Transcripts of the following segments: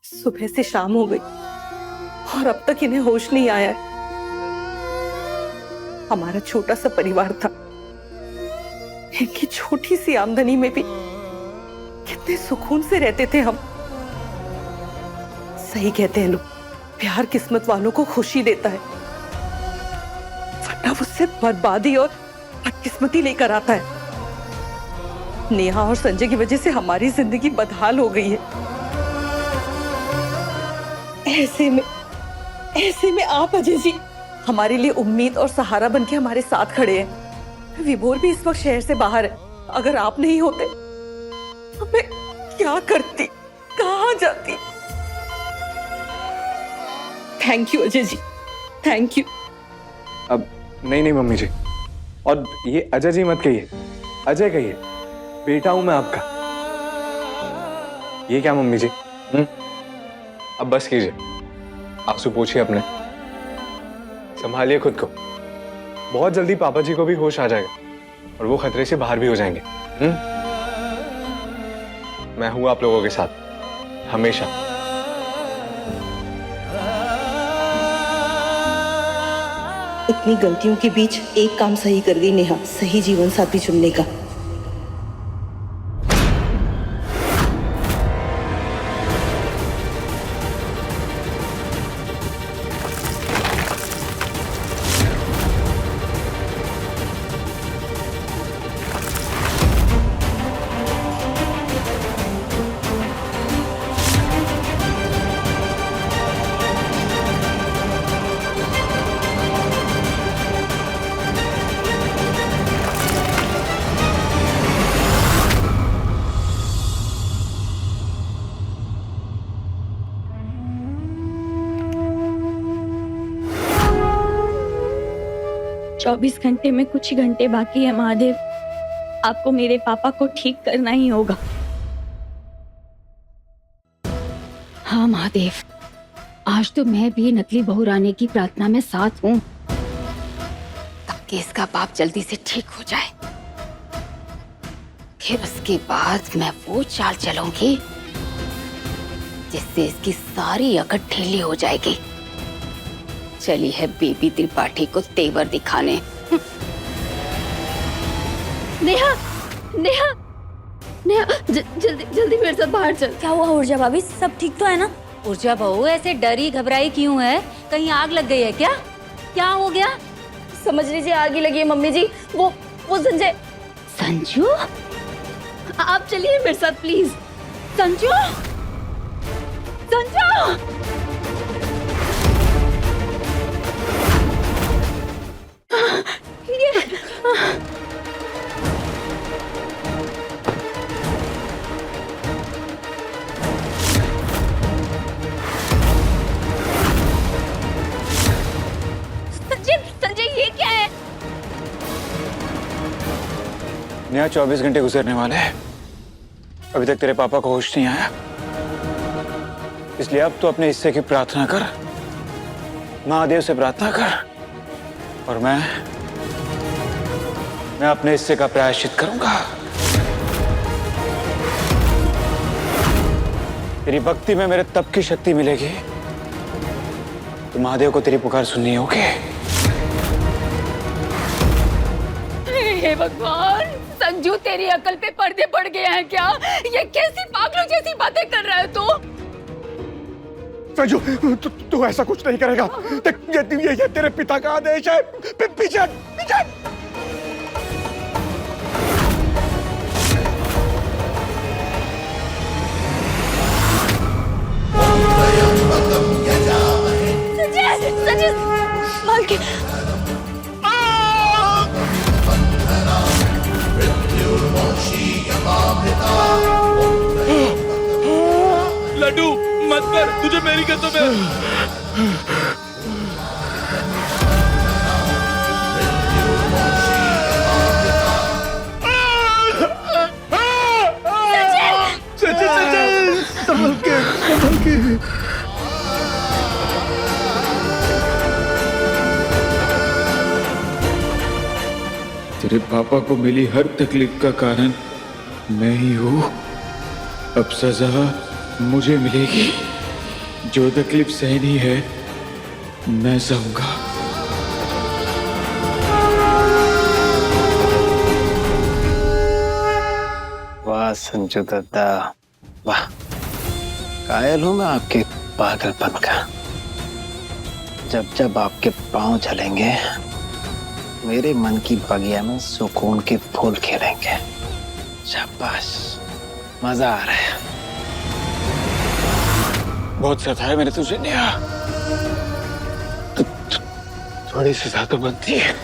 सुबह से शाम हो गई और अब तक इन्हें होश नहीं आया है। हमारा छोटा सा परिवार था, इनकी छोटी सी आमदनी में भी कितने सुकून से रहते थे हम। सही कहते हैं लोग, प्यार किस्मत वालों को खुशी देता है, वरना उससे बर्बादी और बदकिस्मती लेकर आता है। नेहा और संजय की वजह से हमारी जिंदगी बदहाल हो गई है। ऐसे में आप अजय जी हमारे लिए उम्मीद और सहारा बनके हमारे साथ खड़े हैं। विभोर भी इस वक्त शहर से बाहर है। अगर आप नहीं होते तो मैं क्या करती, कहां जाती। Thank you Ajay ji, thank you. अब नहीं मम्मी जी, और ये अजय जी मत कहिए, अजय कहिए, बेटा हूं मैं आपका। ये क्या मम्मी जी? अब बस कीजिए, आंसू पोंछिए अपने, संभालिए खुद को। बहुत जल्दी पापा जी को भी होश आ जाएगा और वो खतरे से बाहर भी हो जाएंगे। मैं हूं आप लोगों के साथ हमेशा। इतनी गलतियों के बीच एक काम सही कर गई नेहा, सही जीवन साथी चुनने का। चौबीस घंटे में कुछ ही घंटे बाकी है महादेव, आपको मेरे पापा को ठीक करना ही होगा। हाँ महादेव, आज तो मैं भी नकली बहू रानी की प्रार्थना में साथ हूँ, ताकि इसका बाप जल्दी से ठीक हो जाए। फिर उसके बाद मैं वो चाल चलूंगी जिससे इसकी सारी अकड़ ढीली हो जाएगी। चली है बेबी त्रिपाठी को तेवर दिखाने। नेहा, नेहा, नेहा, जल्दी मेरे साथ बाहर चल। क्या हुआ ऊर्जा भाभी, सब ठीक तो है ना? ऊर्जा बहू ऐसे डरी घबराई क्यों है? कहीं आग लग गई है क्या? क्या हो गया? समझ लीजिए आग ही लगी है मम्मी जी। वो संजय। संजू, आप चलिए मेरे साथ प्लीज। संजू, संजू। संजय, ये क्या है? नेहा, 24 घंटे गुजरने वाले हैं, अभी तक तेरे पापा को होश नहीं आया, इसलिए अब तो अपने हिस्से की प्रार्थना कर, महादेव से प्रार्थना कर, और मैं अपने हिस्से का प्रायश्चित करूंगा। तेरी भक्ति में मेरे तप की शक्ति मिलेगी तो महादेव को तेरी पुकार सुननी होगी। हे भगवान, संजू तेरी अकल पे पर्दे पड़ गए हैं क्या? ये कैसी पागलों जैसी बातें कर रहा है तू? संजू, तू ऐसा कुछ नहीं करेगा। ये तेरे पिता का आदेश है। पीछे पीछे। संजय, संभल के। लड्डू मत कर, तुझे मेरी कसम है। संभल के। तेरे पापा को मिली हर तकलीफ का कारण मैं ही हूँ। अब सजा मुझे मिलेगी। जो तकलीफ सहनी है मैं सहूंगा। वाह संजू दादा वाह, कायल हूं मैं आपके पागलपन का। जब जब आपके पांव चलेंगे मेरे मन की बगिया में सुकून के फूल खिलेंगे। शाबाश, मजा आ रहा है। बहुत सताया मैंने तुझे नेहा, थोड़ी सजा तो बनती है।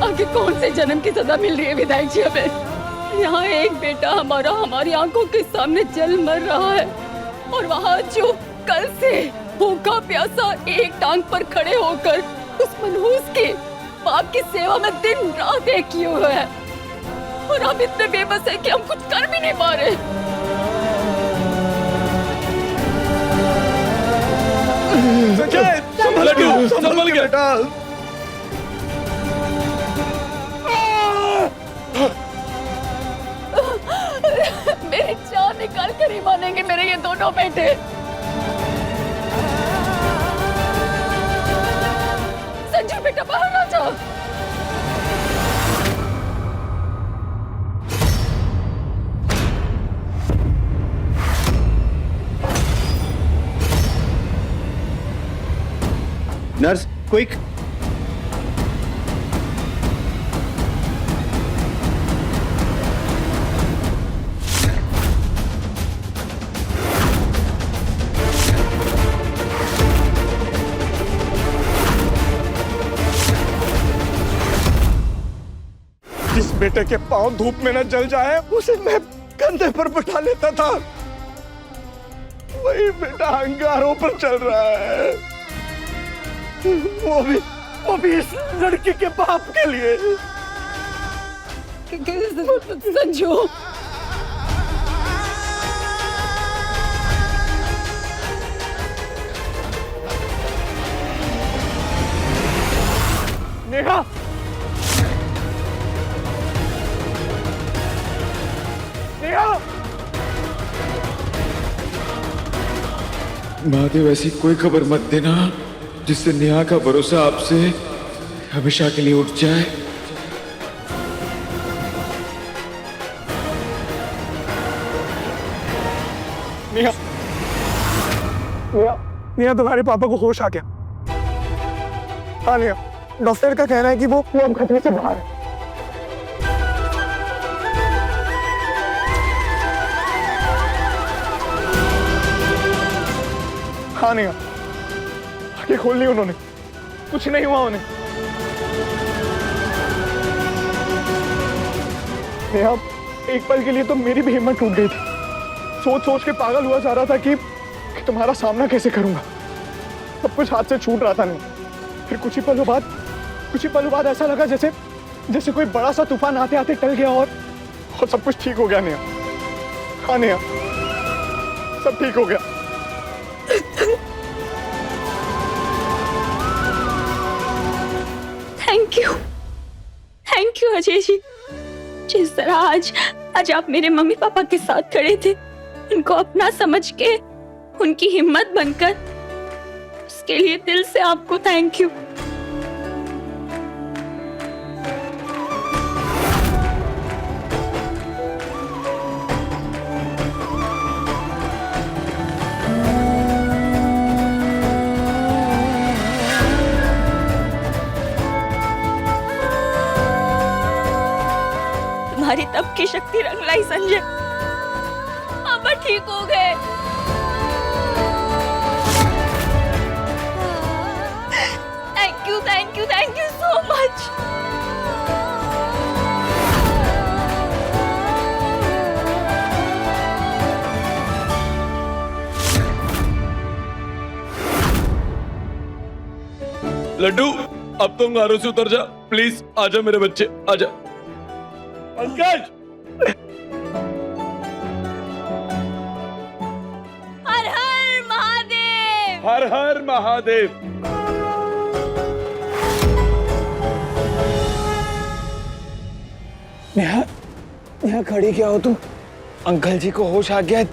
आगे कौन से जन्म की सजा मिल रही है विधायक जी हमें? यहाँ एक बेटा हमारा हमारी आंखों के सामने जल मर रहा है, और वहाँ जो कल से भूखा प्यासा एक टांग पर खड़े होकर उस मनहूस के बाप की सेवा में दिन रात एक किए हुए है, और हम इतने बेबस है कि हम कुछ कर भी नहीं पा रहे। लड्डू संभल गया बेटा। मेरी जान निकाल कर ही मानेंगे मेरे ये दोनों बेटे। संजू बेटा बाहर आ जाओ। Nurse quick. जिस बेटे के पांव धूप में न जल जाए उसे मैं कंधे पर बैठा लेता था, वही बेटा अंगारों पर चल रहा है, वो भी इस लड़की के बाप के लिए। संजू नेहा, नेहा, महादेव ऐसी कोई खबर मत देना जिससे नेहा का भरोसा आपसे हमेशा के लिए उठ जाए। नेहा, नेहा, नेहा तुम्हारे पापा को होश आ गया। हाँ नेहा, डॉक्टर का कहना है कि वो अब खतरे से बाहर है। हाँ नेहा, आंखें खोल ली उन्होंने, कुछ नहीं हुआ उन्हें। नेहा, एक पल के लिए तो मेरी भी हिम्मत टूट गई थी। सोच सोच के पागल हुआ जा रहा था कि तुम्हारा सामना कैसे करूंगा। सब कुछ हाथ से छूट रहा था। नहीं, फिर कुछ ही पलों बाद ऐसा लगा जैसे कोई बड़ा सा तूफान आते आते टल गया और सब कुछ ठीक हो गया। नेहा, हाँ नेहा, सब ठीक हो गया। थैंक यू अजय जी। जिस तरह आज आप मेरे मम्मी पापा के साथ खड़े थे, उनको अपना समझ के, उनकी हिम्मत बनकर, उसके लिए दिल से आपको थैंक यू। तुम्हारी तब की शक्ति रंग लाई संजय, पापा ठीक हो गए। Thank you so much. Laddoo अब तुम गारों से उतर जा प्लीज, आजा मेरे बच्चे आजा। पंकज हर हर महादेव। हर हर महादेव। नेहा, यहाँ खड़ी क्या हो तुम? अंकल जी को होश आ गया है।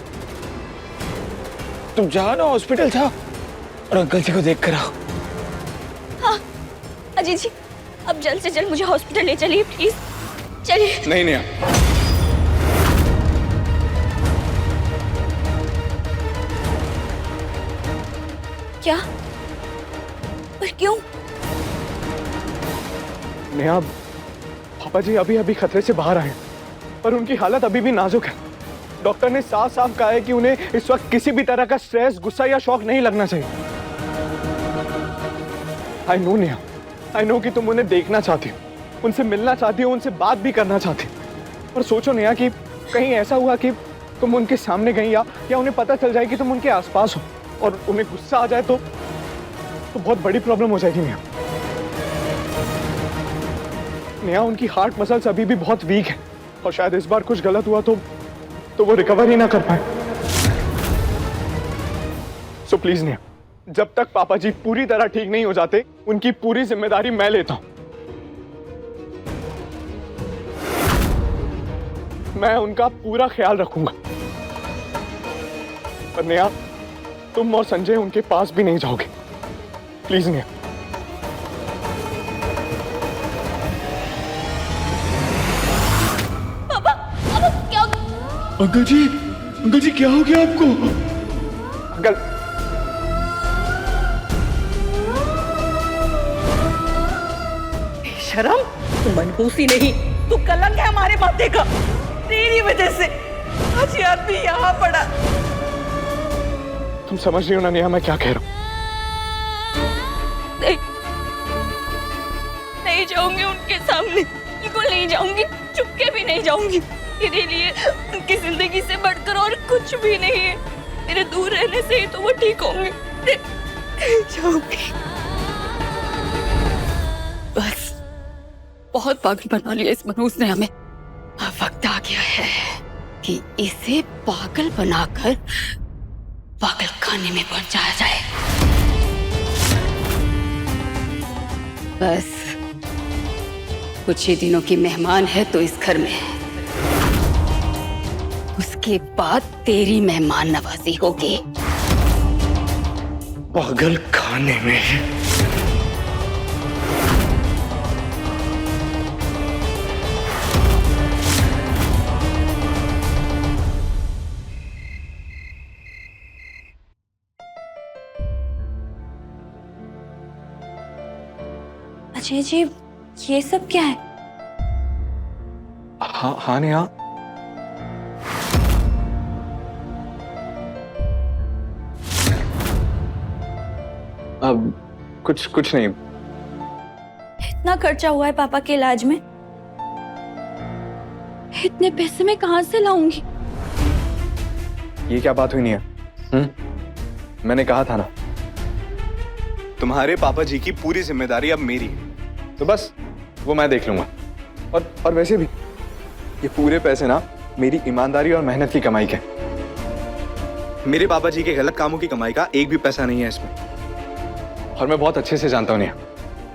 तुम जाओ ना हॉस्पिटल जाओ और अंकल जी को देख कर आओ। हाँ अजय जी, अब जल्द से जल्द मुझे हॉस्पिटल ले चलिए प्लीज, चलिए। नहीं नेहा, क्या? पर क्यों? नेहा, पापा जी अभी अभी खतरे से बाहर आए हैं, पर उनकी हालत अभी भी नाजुक है। डॉक्टर ने साफ साफ कहा है कि उन्हें इस वक्त किसी भी तरह का स्ट्रेस, गुस्सा या शॉक नहीं लगना चाहिए। I know Neha, I know कि तुम उन्हें देखना चाहती हो, उनसे मिलना चाहती हो, उनसे बात भी करना चाहती हो। पर सोचो नेहा कि कहीं ऐसा हुआ कि तुम उनके सामने गई या उन्हें पता चल जाए कि तुम उनके आसपास हो और उन्हें गुस्सा आ जाए तो बहुत बड़ी प्रॉब्लम हो जाएगी नेहा। नेहा, उनकी हार्ट मसल्स अभी भी बहुत वीक है और शायद इस बार कुछ गलत हुआ तो वो रिकवर ही ना कर पाए। सो प्लीज नेहा, जब तक पापा जी पूरी तरह ठीक नहीं हो जाते, उनकी पूरी जिम्मेदारी मैं लेता हूं। मैं उनका पूरा ख्याल रखूंगा। पर नेहा, तुम और संजय उनके पास भी नहीं जाओगे, प्लीज नेहा। अंकल जी क्या हो गया आपको? अंकल, शर्म, तू मनहूस ही नहीं, तू कलंक है हमारे माथे का। तेरी वजह से आज ये आदमी यहाँ पड़ा। तुम समझ रही हो ना नेहा मैं क्या कह रहा हूं? नहीं जाऊंगी उनके सामने, बिल्कुल नहीं जाऊंगी, चुपके भी नहीं जाऊंगी। मेरे लिए उनकी जिंदगी से बढ़कर और कुछ भी नहीं है। मेरे दूर रहने से ही तो वो ठीक होंगे। नहीं जाऊंगी। बस बहुत पागल बना लिया इस मनहूस ने हमें। अब वक्त आ गया है कि इसे पागल बनाकर पागल खाने में पहुंचाया जाए। बस कुछ ही दिनों की मेहमान है तो इस घर में, उसके बाद तेरी मेहमान नवाजी होगी। पागल खाने में? अजय जी, ये सब क्या है? हाँ नेहा, अब कुछ नहीं। इतना खर्चा हुआ है पापा के इलाज में, इतने पैसे मैं कहां से लाऊंगी? ये क्या बात हुई नेहा? मैंने कहा था ना, तुम्हारे पापा जी की पूरी जिम्मेदारी अब मेरी है, तो बस वो मैं देख लूंगा। और वैसे भी ये पूरे पैसे ना मेरी ईमानदारी और मेहनत की कमाई के। मेरे पापा जी के गलत कामों की कमाई का एक भी पैसा नहीं है इसमें। और मैं बहुत अच्छे से जानता हूं नेहा,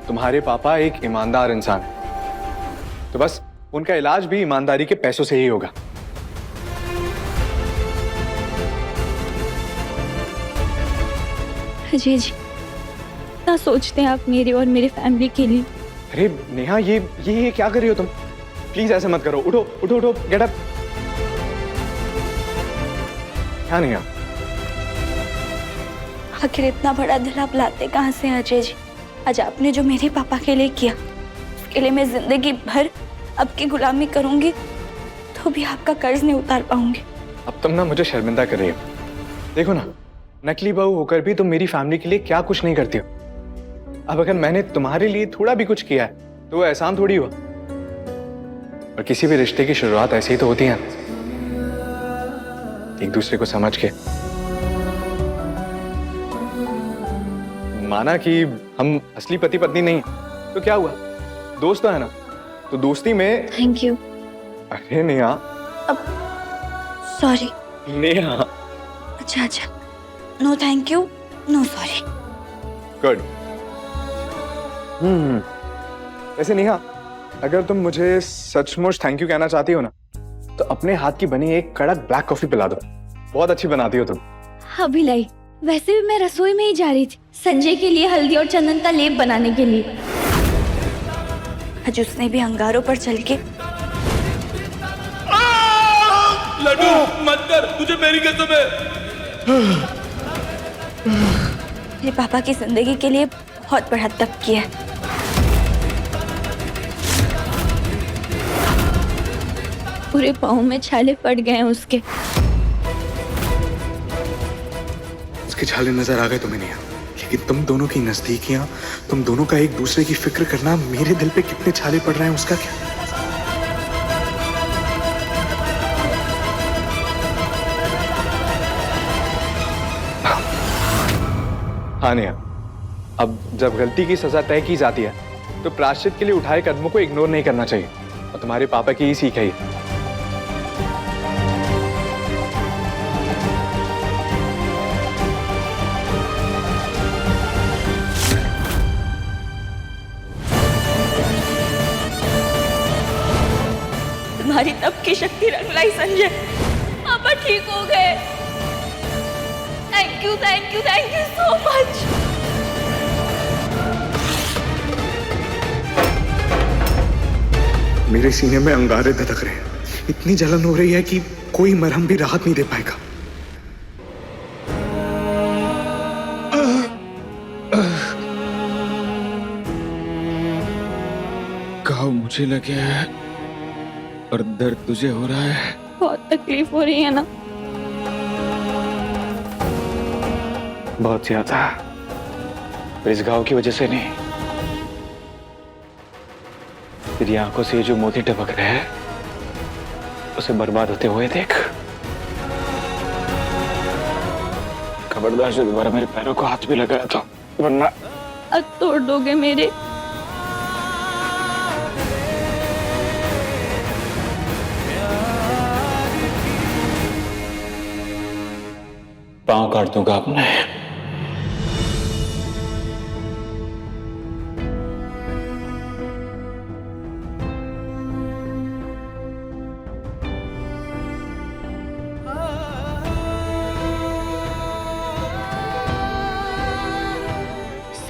तुम्हारे पापा एक ईमानदार इंसान है, तो बस उनका इलाज भी ईमानदारी के पैसों से ही होगा। अजय जी, क्या सोचते हैं आप मेरे और मेरे फैमिली के लिए? अरे नेहा, ये क्या कर रही हो तुम? प्लीज ऐसे मत करो। उठो उठो उठो, गेट अप। क्या नेहा? आखिर इतना बड़ा दिल आप लाते कहाँ से अजय जी? आज आपने जो मेरे पापा के लिए किया, उसके लिए मैं जिंदगी भर आपकी गुलामी करूंगी तो भी आपका कर्ज नहीं उतार पाऊंगी। अब तुम ना मुझे शर्मिंदा कर रही हो। देखो ना, नकली बहू होकर भी तुम मेरी फैमिली के लिए क्या कुछ नहीं करती हो। अब अगर मैंने तुम्हारे लिए थोड़ा भी कुछ किया है तो वो एहसान थोड़ी हुआ। और किसी भी रिश्ते की शुरुआत ऐसे ही तो होती है, एक दूसरे को समझ के। माना कि हम असली पति पत्नी नहीं, तो क्या हुआ, दोस्त तो है ना, तो दोस्ती में। Thank you. अरे नेहा। सॉरी। नेहा। अच्छा अच्छा, no thank you, no sorry. Good. वैसे नेहा, अगर तुम मुझे सचमुच थैंक यू कहना चाहती हो ना, तो अपने हाथ की बनी एक कड़क ब्लैक कॉफी पिला दो, बहुत अच्छी बनाती हो तुम। अभी लाई। वैसे भी मैं रसोई में ही जा रही थी संजय के लिए हल्दी और चंदन का लेप बनाने के लिए। आज उसने भी अंगारों पर चल के। लड्डू मत कर, तुझे मेरी कसम है। मेरे पापा की जिंदगी के लिए बहुत बड़ा तप किया है। पूरे पाँव में छाले पड़ गए हैं उसके। उसके छाले नजर आ गए तुम्हें नेहा, लेकिन तुम दोनों की नजदीकियां, तुम दोनों का एक दूसरे की फिक्र करना, मेरे दिल पे कितने छाले पड़ रहे हैं उसका क्या। हाँ नेहा, अब जब गलती की सजा तय की जाती है तो प्रायश्चित के लिए उठाए कदमों को इग्नोर नहीं करना चाहिए, और तुम्हारे पापा की ही सीख है ये। तुम्हारी तप की शक्ति रंग लाई संजय। पापा ठीक हो गए। Thank you so much. मेरे सीने में अंगारे धधक रहे हैं, इतनी जलन हो रही है कि कोई मरहम भी राहत नहीं दे पाएगा। घाव मुझे लगे है और दर्द तुझे हो रहा है। बहुत तकलीफ हो रही है ना। बहुत ज्यादा, पर इस घाव की वजह से नहीं। तेरी आंखों से जो मोती टपक रहे हैं उसे बर्बाद होते हुए देख। खबरदार से दोबारा मेरे पैरों को हाथ भी लगाया तो, वरना अब तोड़ दोगे मेरे। पांव काट दूंगा अपने।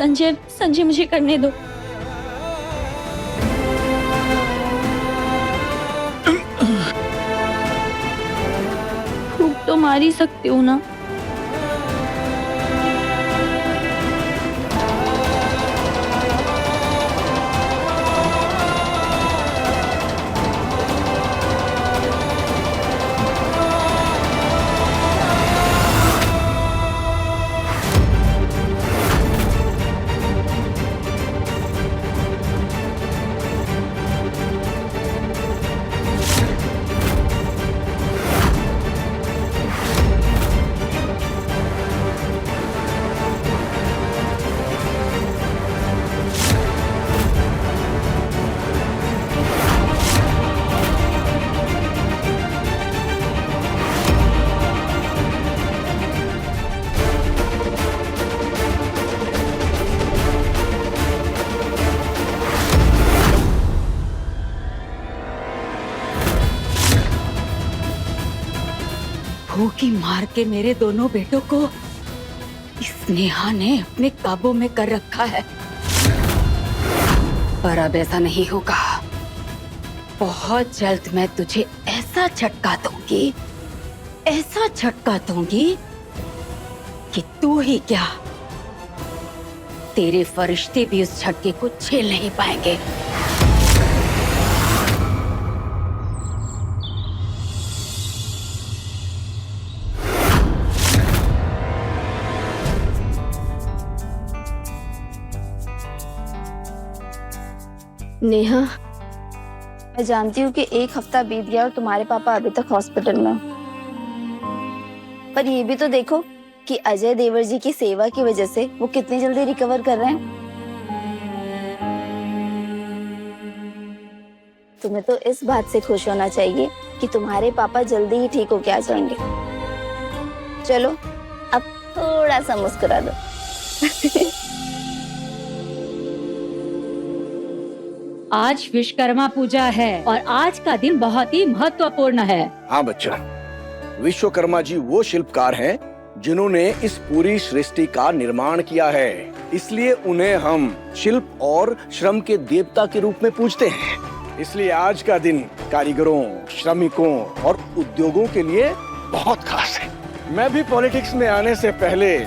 संजय संजय मुझे करने दो। फूंक तो मार ही सकती हूँ ना। भूखी मार के मेरे दोनों बेटों को इस नेहा ने अपने काबू में कर रखा है, पर अब ऐसा नहीं होगा। बहुत जल्द मैं तुझे ऐसा झटका दूंगी, ऐसा झटका दूंगी कि तू ही क्या, तेरे फरिश्ते भी उस झटके को झेल नहीं पाएंगे। नेहा, मैं जानती हूँ कि एक हफ्ता बीत गया और तुम्हारे पापा अभी तक हॉस्पिटल में हो। पर ये भी तो देखो कि अजय देवर जी की सेवा की वजह से वो कितनी जल्दी रिकवर कर रहे हैं। तुम्हें तो इस बात से खुश होना चाहिए कि तुम्हारे पापा जल्दी ही ठीक होके आ जाएंगे। चलो अब थोड़ा सा मुस्कुरा दो। आज विश्वकर्मा पूजा है और आज का दिन बहुत ही महत्वपूर्ण है। हाँ बच्चा, विश्वकर्मा जी वो शिल्पकार हैं जिन्होंने इस पूरी सृष्टि का निर्माण किया है, इसलिए उन्हें हम शिल्प और श्रम के देवता के रूप में पूजते हैं। इसलिए आज का दिन कारीगरों, श्रमिकों और उद्योगों के लिए बहुत खास है। मैं भी पॉलिटिक्स में आने से पहले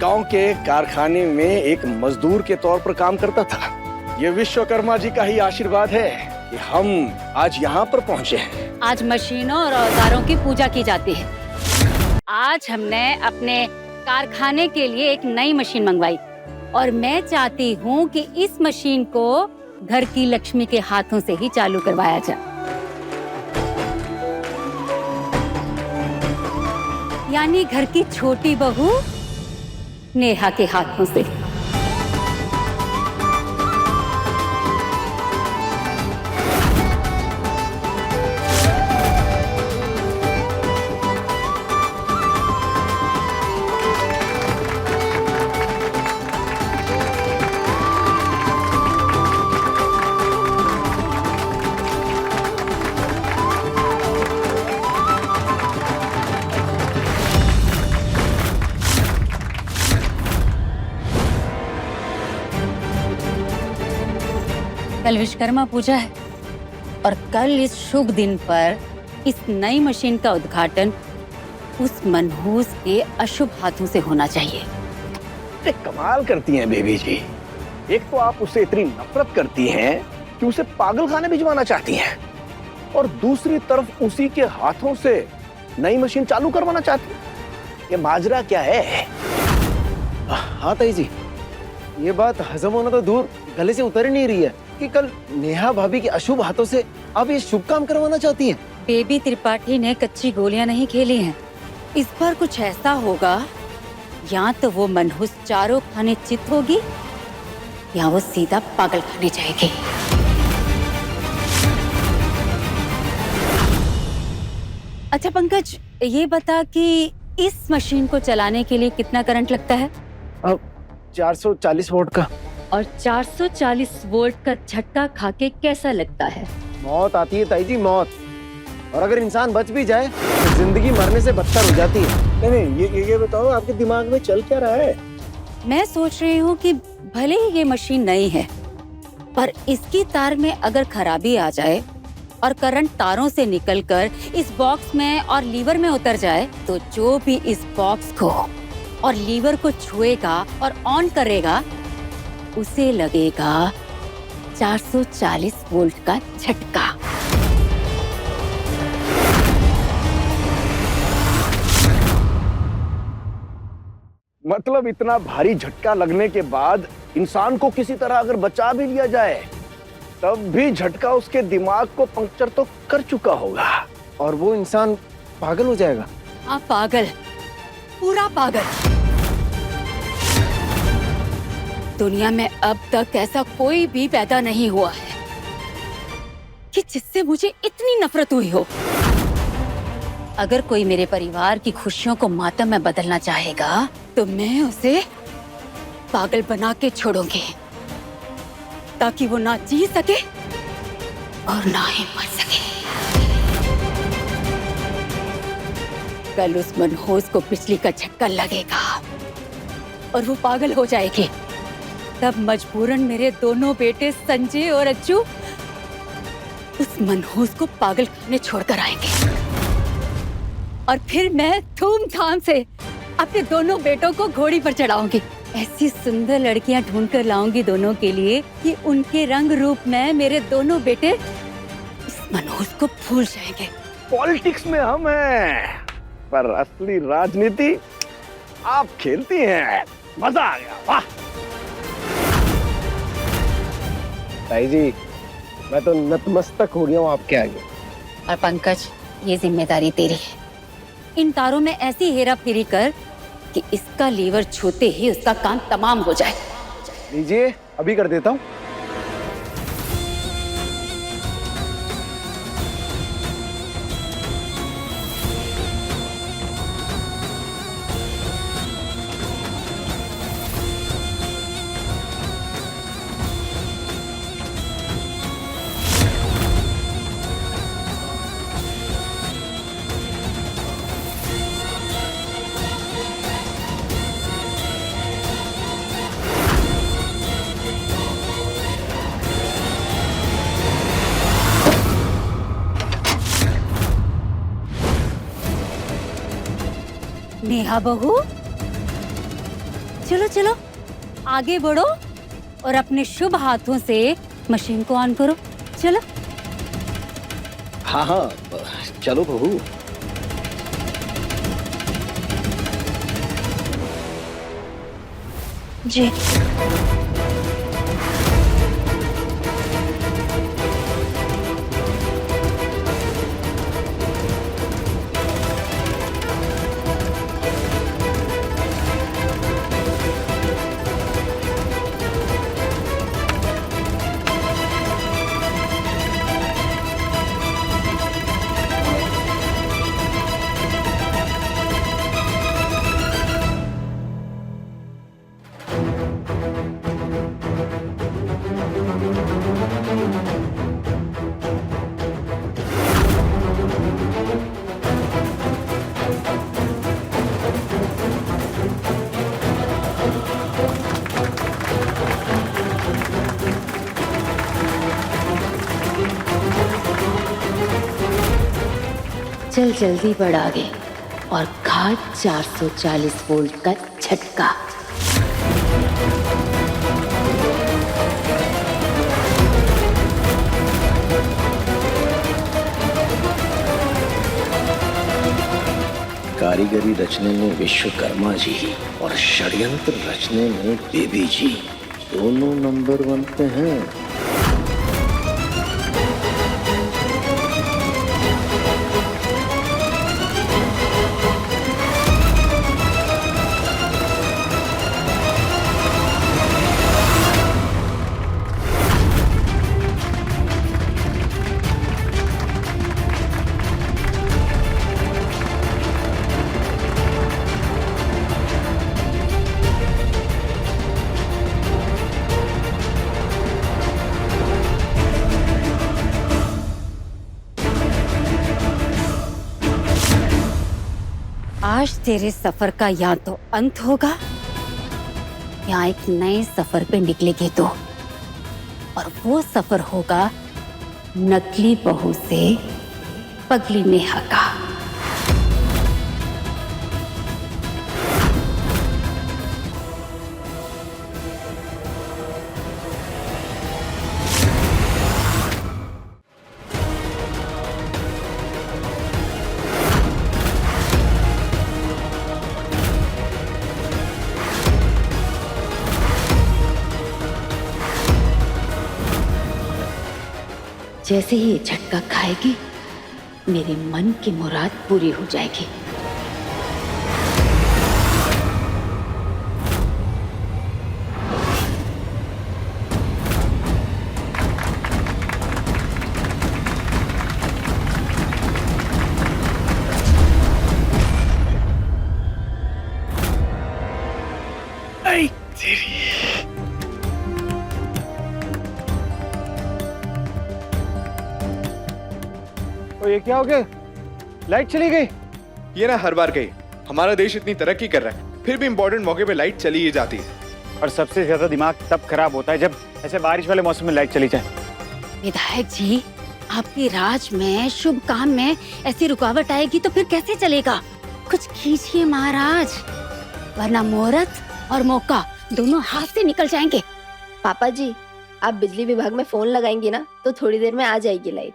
गांव के कारखाने में एक मजदूर के तौर पर काम करता था। ये विश्वकर्मा जी का ही आशीर्वाद है कि हम आज यहाँ पर पहुँचे हैं। आज मशीनों और औजारों की पूजा की जाती है। आज हमने अपने कारखाने के लिए एक नई मशीन मंगवाई और मैं चाहती हूँ कि इस मशीन को घर की लक्ष्मी के हाथों से ही चालू करवाया जाए, यानी घर की छोटी बहू नेहा के हाथों से। कल विश्वकर्मा पूजा है और कल इस शुभ दिन पर इस नई मशीन का उद्घाटन उस मनहूस के अशुभ हाथों से होना चाहिए। अरे कमाल करती हैं बेबी जी। एक तो आप उससे इतनी नफरत करती हैं कि उसे पागल खाने भिजवाना चाहती हैं, और दूसरी तरफ उसी के हाथों से नई मशीन चालू करवाना चाहती हैं। ये माजरा क्या है? हाँ ताई जी, ये बात हजम होना तो दूर गले से उतर ही नहीं रही है कि कल नेहा भाभी के अशुभ हाथों से आप ये शुभ काम करवाना चाहती हैं। बेबी त्रिपाठी ने कच्ची गोलियां नहीं खेली हैं। इस बार कुछ ऐसा होगा, या तो वो मनहूस चारों खाने चित होगी या वो सीधा पागल खाने जाएगी। अच्छा पंकज, ये बता कि इस मशीन को चलाने के लिए कितना करंट लगता है? अब 440 वोल्ट का। और 440 वोल्ट का झटका खाके कैसा लगता है? मौत आती है ताई जी, मौत। और अगर इंसान बच भी जाए तो जिंदगी मरने से बदतर हो जाती है। नहीं, ये बताओ आपके दिमाग में चल क्या रहा है? मैं सोच रही हूँ कि भले ही ये मशीन नई है, पर इसकी तार में अगर खराबी आ जाए और करंट तारों से निकलकर इस बॉक्स में और लीवर में उतर जाए, तो जो भी इस बॉक्स को और लीवर को छुएगा और ऑन करेगा, उसे लगेगा 440 वोल्ट का झटका। मतलब इतना भारी झटका लगने के बाद इंसान को किसी तरह अगर बचा भी लिया जाए, तब भी झटका उसके दिमाग को पंक्चर तो कर चुका होगा और वो इंसान पागल हो जाएगा। हाँ, पागल, पूरा पागल। दुनिया में अब तक ऐसा कोई भी पैदा नहीं हुआ है कि जिससे मुझे इतनी नफरत हुई हो। अगर कोई मेरे परिवार की खुशियों को मातम में बदलना चाहेगा, तो मैं उसे पागल बना के छोड़ूंगी, ताकि वो ना जी सके और ना ही मर सके। कल उस मनहूस को बिजली का झटका लगेगा और वो पागल हो जाएगी। तब मजबूरन मेरे दोनों बेटे संजय और अज्जू उस मनहूस को पागल खाने छोड़कर आएंगे, और फिर मैं धूमधाम से अपने दोनों बेटों को घोड़ी पर चढ़ाऊंगी। ऐसी सुंदर लड़कियां ढूंढकर लाऊंगी दोनों के लिए कि उनके रंग रूप में मेरे दोनों बेटे इस मनहूस को भूल जाएंगे। पॉलिटिक्स में हम हैं, पर असली राजनीति आप खेलती हैं। मजा आ गया, वाह। ताई जी, मैं तो नतमस्तक हो गया हूँ आपके आगे। और पंकज, ये जिम्मेदारी तेरी है। इन तारों में ऐसी हेरा फेरी कर कि इसका लीवर छूते ही उसका काम तमाम हो जाए। लीजिए, अभी कर देता हूँ। नेहा बहू, चलो चलो आगे बढ़ो और अपने शुभ हाथों से मशीन को ऑन करो। चलो। हाँ हाँ, चलो बहू। जी। चल जल्दी बढ़ आगे और खा 440 वोल्ट का झटका। कारीगरी रचने में विश्वकर्मा जी और षड्यंत्र रचने में बेबी जी दोनों नंबर 1 पे हैं। आज तेरे सफर का या तो अंत होगा या एक नए सफर पे निकलेगी तो, और वो सफर होगा नकली बहू से पगली नेहा का। जैसे ही ये झटका खाएगी मेरे मन की मुराद पूरी हो जाएगी। तो ये क्या हो गया? लाइट चली गई। ये ना हर बार गई। हमारा देश इतनी तरक्की कर रहा है फिर भी इम्पोर्टेंट मौके पे लाइट चली ही जाती है। और सबसे ज्यादा दिमाग तब खराब होता है जब ऐसे बारिश वाले मौसम में लाइट चली जाए। विधायक जी, आपके राज में शुभ काम में ऐसी रुकावट आएगी तो फिर कैसे चलेगा? कुछ कीजिए महाराज, वरना मुहूर्त और मौका दोनों हाथ से निकल जाएंगे। पापा जी, आप बिजली विभाग में फोन लगाएंगे ना तो थोड़ी देर में आ जाएगी लाइट।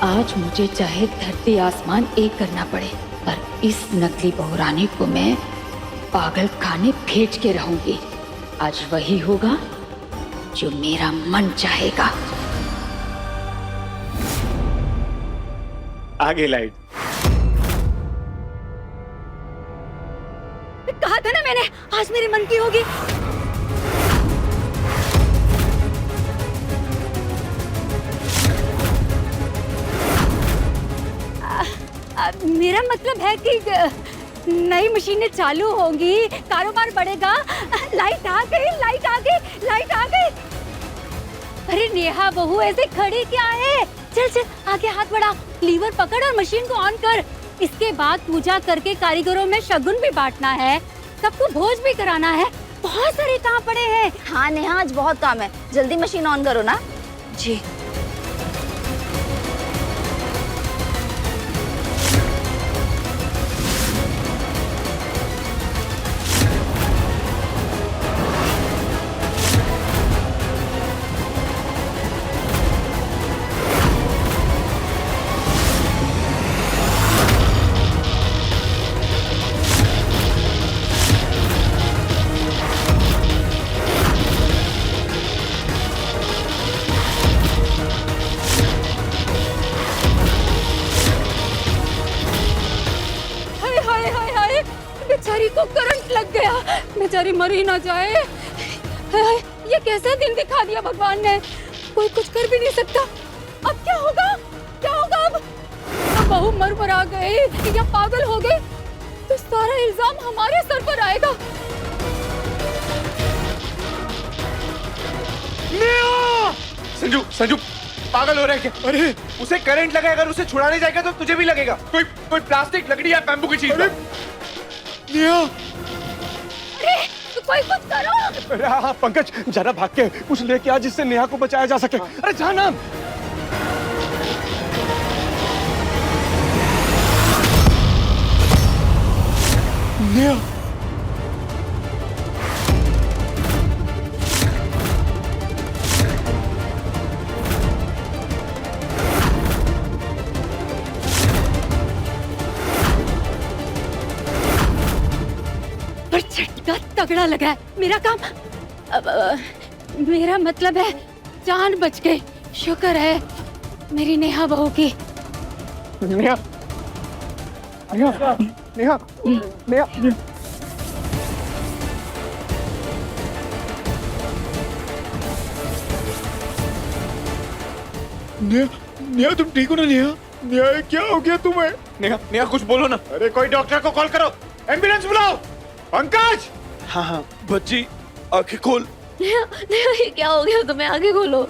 आज मुझे चाहे धरती आसमान एक करना पड़े, पर इस नकली बहुरानी को मैं पागल खाने भेज के रहूंगी। आज वही होगा जो मेरा मन चाहेगा। आगे लाइट। कहा था ना मैंने, आज मेरे मन की होगी। मेरा मतलब है कि नई मशीनें चालू होंगी, कारोबार बढ़ेगा। लाइट आ गई, लाइट आ गई, लाइट आ गई। अरे नेहा बहू ऐसे खड़ी क्या है? चल चल आगे हाथ बढ़ा, लीवर पकड़ और मशीन को ऑन कर। इसके बाद पूजा करके कारीगरों में शगुन भी बांटना है, सबको भोज भी कराना है। बहुत सारे काम पड़े हैं। हाँ नेहा, आज बहुत काम है, जल्दी मशीन ऑन करो ना। जी। बेचारी को करंट लग गया, बेचारी मर ही ना जाए। ये कैसा दिन दिखा दिया भगवान ने, कोई कुछ कर भी नहीं सकता। अब क्या होगा, क्या होगा अब बहू मर गए या पागल हो गए तो सारा इल्जाम हमारे सर पर आएगा। संजू संजू पागल हो रहा है क्या? अरे उसे करंट लगा, अगर उसे छुड़ाने जाएगा तो तुझे भी लगेगा। कोई प्लास्टिक, लकड़ी या बैम्बू की चीज। नेहा, अरे तो कोई कुछ करो। अरे हाँ पंकज, जरा भाग के कुछ लेके आ जिससे नेहा को बचाया जा सके। अरे जाना। नेहा, पर झटका तगड़ा लगा है। मेरा काम मेरा मतलब है जान बच गई। शुक्र है मेरी नेहा बहू की। नेहा, नेहा, नेहा, नेहा, नेहा तुम ठीक हो ना? नेहा, नेहा क्या हो गया तुम्हें? नेहा, नेहा कुछ बोलो ना। अरे कोई डॉक्टर को कॉल करो, एम्बुलेंस बुलाओ। पंकज। हाँ हाँ बच्ची, आंखें खोल। नेहा ये क्या हो गया तुम्हें? आगे खोलो।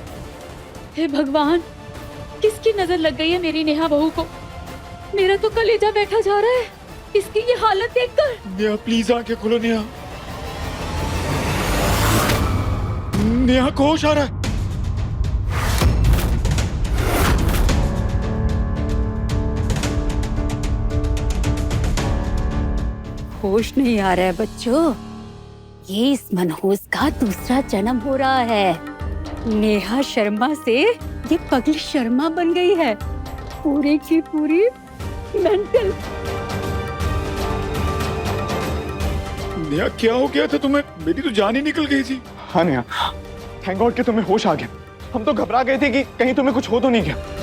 हे भगवान, किसकी नजर लग गई है मेरी नेहा बहू को? मेरा तो कलेजा बैठा जा रहा है इसकी ये हालत देखकर। नेहा प्लीज आंखें खोलो। नेहा, नेहा को होश आ रहा है। होश नहीं आ रहा है बच्चों, ये इस मनहूस का दूसरा जन्म हो रहा है। नेहा शर्मा से ये पगली शर्मा बन गई है, पूरी की पूरी मेंटल। नेहा क्या हो गया था तुम्हें? मेरी तो जान ही निकल गई थी। हाँ नेहा, थैंक गॉड कि तुम्हें होश आ गया। हम तो घबरा गए थे कि कहीं तुम्हें कुछ हो तो नहीं गया।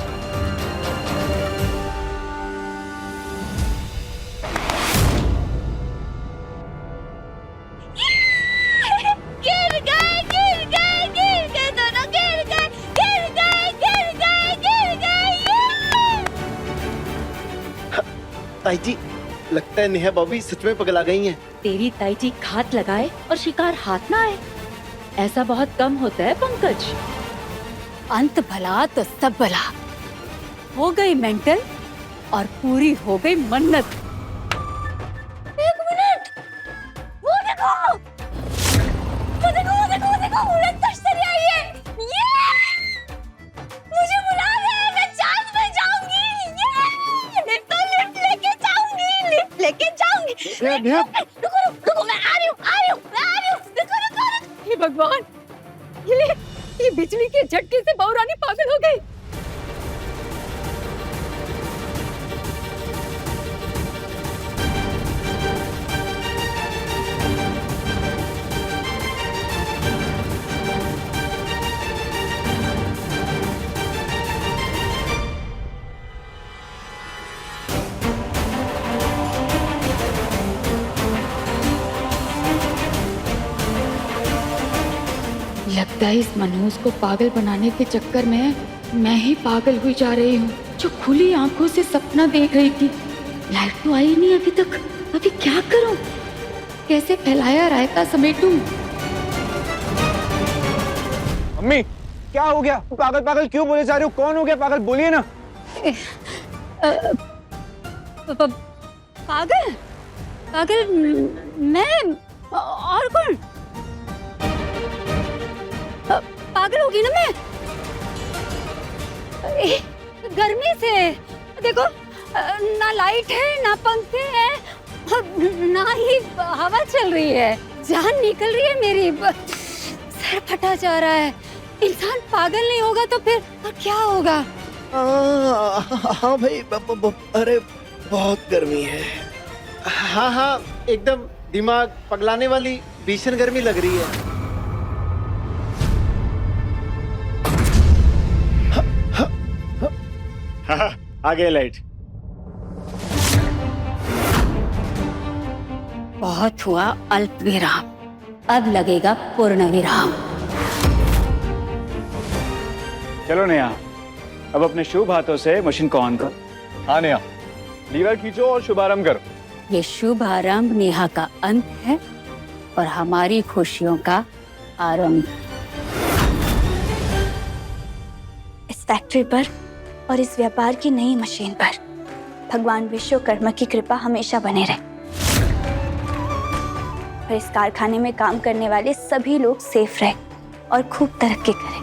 ताई जी, लगता है नेहा बॉबी सच में पगला गई हैं। तेरी ताई जी घात लगाए और शिकार हाथ ना आए, ऐसा बहुत कम होता है पंकज। अंत भला तो सब भला। हो गई मेंटल और पूरी हो गई मन्नत। एक मिनट, वो देखो, वो देखो, वो देखो, वो देखो, उड़न तश्तरी आई है। ये मुझे बुला रहे हैं, मैं चांद पे जाऊंगी। ये मैं तो लिफ्ट लेके जाऊंगी, लिफ्ट लेके जाऊंगी। नेहा, रुको रुको रुको, मैं आ रही हूँ, आ रही हूँ, मैं आ रही हूँ। रुको रुको रुको। हे भगवान, ये बिजली के झटके से बहू रानी पागल हो गई। लगता है इस मनहूस को पागल बनाने के चक्कर में मैं ही पागल हुई जा रही हूँ। जो खुली आंखों से सपना देख रही थी, लाइट तो आई नहीं अभी तक। अभी क्या करूं? कैसे फैलाया रायता समेटूं? मम्मी क्या हो गया? पागल पागल क्यों बोले जा रहे हो? कौन हो गया पागल? बोलिए ना। पागल? पागल मैं? और कौन? पागल होगी ना मैं? गर्मी से देखो, ना लाइट है, ना पंखे हैं, ना ही हवा चल रही है। जान निकल रही है मेरी, सर फटा जा रहा है। इंसान पागल नहीं होगा तो फिर क्या होगा? हाँ भाई, अरे बहुत गर्मी है। हाँ हाँ, एकदम दिमाग पगलाने वाली भीषण गर्मी लग रही है। हाँ, आ गया लाइट। बहुत हुआ अल्प विराम, अब लगेगा पूर्ण विराम। चलो नेहा, अब अपने शुभ हाथों से मशीन को ऑन कर। हाँ नेहा, लीवर खींचो और शुभारंभ करो। ये शुभ आरंभ नेहा का अंत है और हमारी खुशियों का आरंभ। इस फैक्ट्री पर और इस व्यापार की नई मशीन पर भगवान विश्वकर्मा की कृपा हमेशा बने रहे और इस कारखाने में काम करने वाले सभी लोग सेफ रहे और खूब तरक्की करें।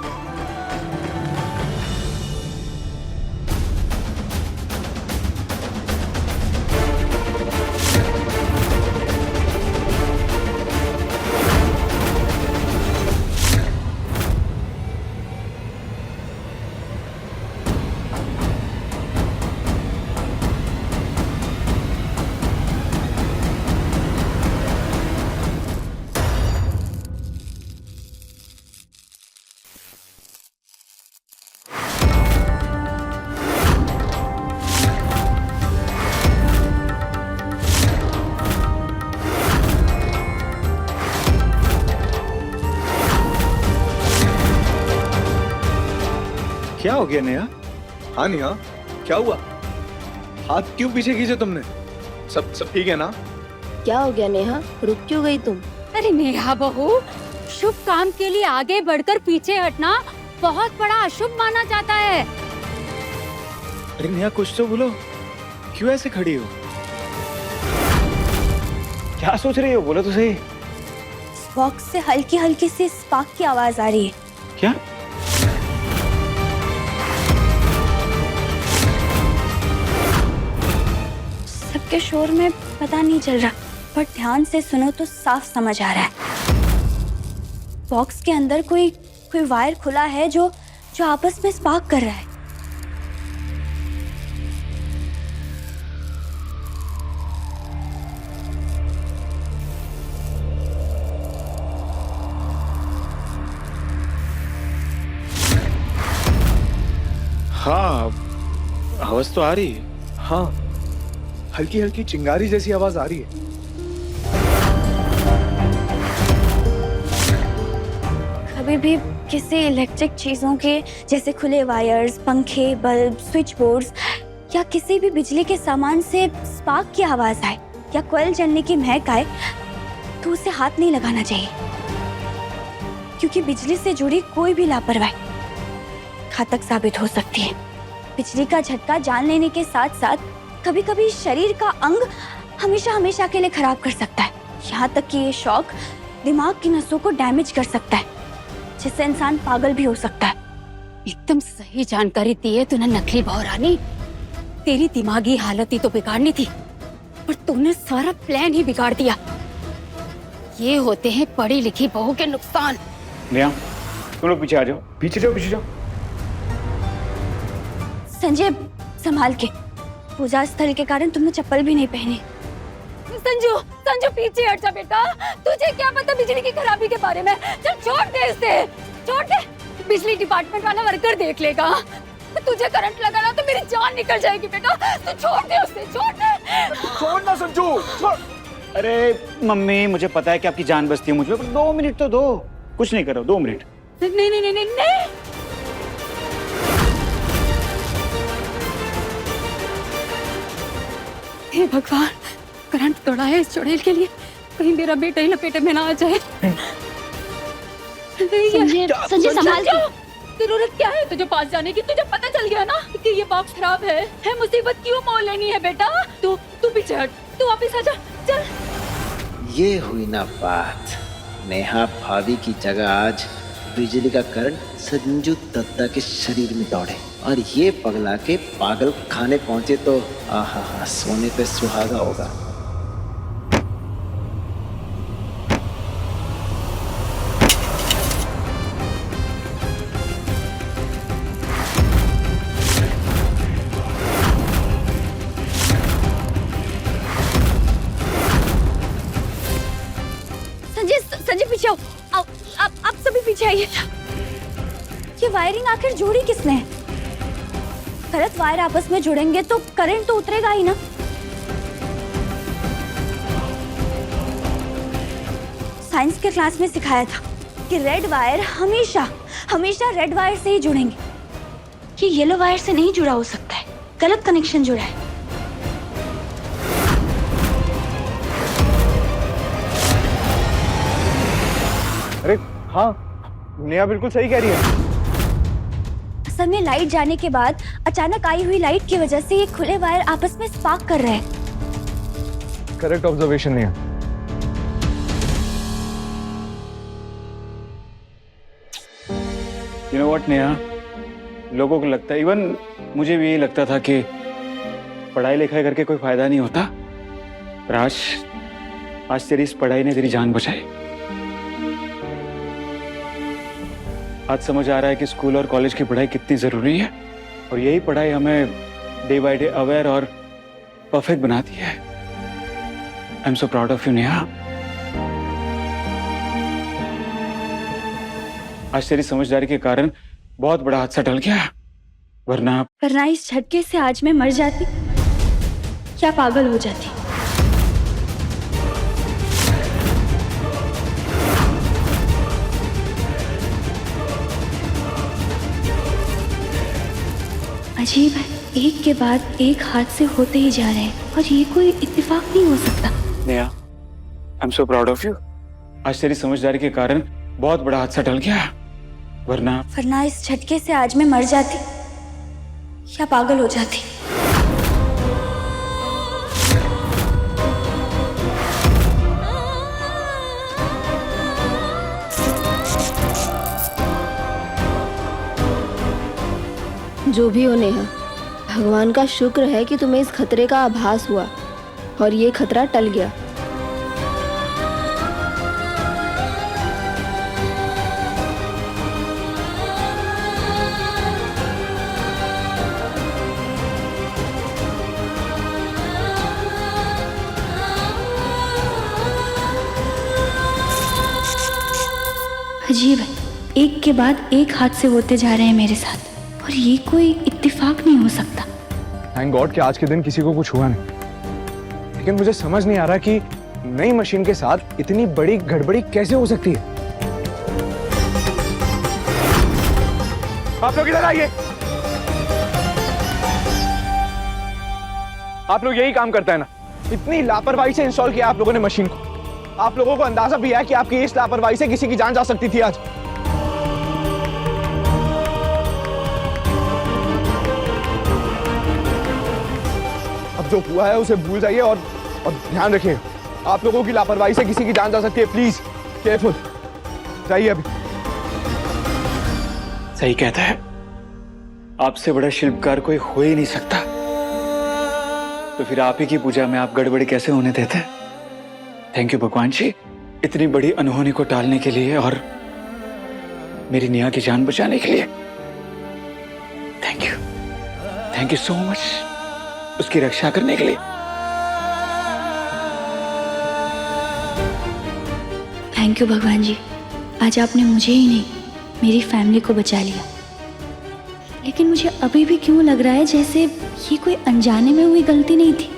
क्या हो गया नेहा? हाँ नेहा, क्या हुआ? हाथ क्यों पीछे खींचे तुमने? सब ठीक है ना? क्या हो गया नेहा, रुक क्यों गई तुम? अरे नेहा बहू, शुभ काम के लिए आगे बढ़कर पीछे हटना बहुत बड़ा अशुभ माना जाता है। अरे नेहा कुछ तो बोलो, क्यों ऐसे खड़ी हो? क्या सोच रही हो? बोलो तो सही। बॉक्स से हल्की हल्की सी स्पार्क की आवाज आ रही है। क्या? सबके शोर में पता नहीं चल रहा, पर ध्यान से सुनो तो साफ समझ आ रहा है। बॉक्स के अंदर कोई वायर खुला है जो आपस में स्पार्क कर रहा है। हाँ, आवाज तो आ रही है। हाँ, हल्की हल्की चिंगारी जैसी आवाज आ रही है। कभी भी किसी इलेक्ट्रिक चीजों के जैसे खुले वायर्स, पंखे, बल्ब, स्विच बोर्ड्स या किसी भी बिजली के सामान से स्पार्क की आवाज आए या कोयल जलने की महक आए तो उसे हाथ नहीं लगाना चाहिए, क्योंकि बिजली से जुड़ी कोई भी लापरवाही घातक साबित हो सकती है। बिजली का झटका जान लेने के साथ साथ कभी कभी शरीर का अंग हमेशा के लिए खराब कर सकता है। यहाँ तक कि ये शॉक दिमाग की नसों को डैमेज कर सकता है, जिससे इंसान पागल भी हो सकता है। एकदम सही जानकारी दी है तूने नकली बहू रानी। तेरी दिमागी हालत ही तो बिगाड़नी थी, पर तूने सारा प्लान ही बिगाड़ दिया। ये होते हैं पढ़ी लिखी बहू के नुकसान। नेहा, तुम लोग पीछे आ जाओ। पीछे जाओ, पीछे जाओ। संजय, संभाल के। पूजा स्थल के कारण तुमने चप्पल भी नहीं पहनी। संजू, संजू पीछे हट जा बेटा। तुझे क्या पता बिजली की खराबी के बारे में? चल छोड़ दे इसे, छोड़ दे। बिजली डिपार्टमेंट वाला वर्कर देख लेगा। तुझे करंट लगा ना तो मेरी जान निकल जाएगी बेटा। तू छोड़ दे उसे, छोड़ दे। छोड़ना संजू, छोड़। अरे मम्मी, मुझे पता है कि आपकी जान बचती है मुझ पे, पर 2 मिनट तो दो। कुछ नहीं करो, 2 मिनट। नहीं नहीं नहीं नहीं नहीं। हे भगवान, करंट तोड़ा है इस चुड़ैल के लिए, कहीं मेरा बेटा ही लपेटे में ना आ जाए। संजय संभाल के। जरूरत क्या है तुझे पास जाने की? तुझे पता चल गया ना कि ये बॉक्स खराब है मुसीबत क्यों मोल लेनी है बेटा? तू पीछे हट, तू वापिस आजा, चल। ये हुई ना बात। नेहा भाभी की जगह आज बिजली का करंट संजू दत्ता के शरीर में दौड़े और ये पगला के पागल खाने पहुंचे तो आहा, सोने पे सुहागा होगा। संजय पीछे आओ, आप सभी पीछे आइए। ये वायरिंग आखिर जोड़ी किसने? गलत वायर आपस में जुड़ेंगे तो करंट तो उतरेगा ही ना। साइंस के क्लास में सिखाया था कि रेड वायर हमेशा रेड वायर से ही जुड़ेंगे। ये येलो वायर से नहीं जुड़ा हो सकता है, गलत कनेक्शन जुड़ा है। अरे हाँ, नेहा बिल्कुल सही कह रही है। असल में लाइट जाने के बाद अचानक आई हुई लाइट की वजह से ये खुले वायर आपस में स्पार्क कर रहे हैं। Correct observation Neha. You know what, Neha, लोगों को लगता है, इवन मुझे भी यही लगता था कि पढ़ाई लिखाई करके कोई फायदा नहीं होता, पर आज तेरी इस पढ़ाई ने तेरी जान बचाई। आज समझ आ रहा है कि स्कूल और कॉलेज की पढ़ाई कितनी जरूरी है और यही पढ़ाई हमें डे बाय डे अवेयर और परफेक्ट बनाती है। I am so proud of you Neha. आज तेरी समझदारी के कारण बहुत बड़ा हादसा टल गया, वरना इस झटके से आज मैं मर जाती या पागल हो जाती। अजीब है, एक के बाद एक हादसे होते ही जा रहे हैं और ये कोई इत्तेफाक नहीं हो सकता। Neha, I am so proud of you. आज तेरी समझदारी के कारण बहुत बड़ा हादसा टल गया, वरना इस झटके से आज मैं मर जाती या पागल हो जाती। जो भी हो नेहा, भगवान का शुक्र है कि तुम्हें इस खतरे का आभास हुआ और ये खतरा टल गया। अजीब है, एक के बाद एक हादसे होते जा रहे हैं मेरे साथ और ये कोई इत्तेफाक नहीं हो सकता। थैंक गॉड कि आज के दिन किसी को कुछ हुआ नहीं, लेकिन मुझे समझ नहीं आ रहा कि नई मशीन के साथ इतनी बड़ी गड़बड़ी कैसे हो सकती है। आप लोग इधर आइए। आप लोग यही काम करता है ना, इतनी लापरवाही से इंस्टॉल किया आप लोगों ने मशीन को। आप लोगों को अंदाजा भी है कि आपकी इस लापरवाही से किसी की जान जा सकती थी आज। अब जो हुआ है उसे भूल जाइए और ध्यान रखिए, आप लोगों की लापरवाही से किसी की जान जा सकती है। प्लीज केयरफुल जाइए अभी। सही कहता है, आपसे बड़ा शिल्पकार कोई हो ही नहीं सकता, तो फिर आप ही की पूजा में आप गड़बड़ी कैसे होने देते हैं? थैंक यू भगवान जी, इतनी बड़ी अनहोनी को टालने के लिए और मेरी नेहा की जान बचाने के लिए। थैंक यू सो मच, उसकी रक्षा करने के लिए। थैंक यू भगवान जी, आज आपने मुझे ही नहीं मेरी फैमिली को बचा लिया। लेकिन मुझे अभी भी क्यों लग रहा है जैसे ये कोई अनजाने में हुई गलती नहीं थी।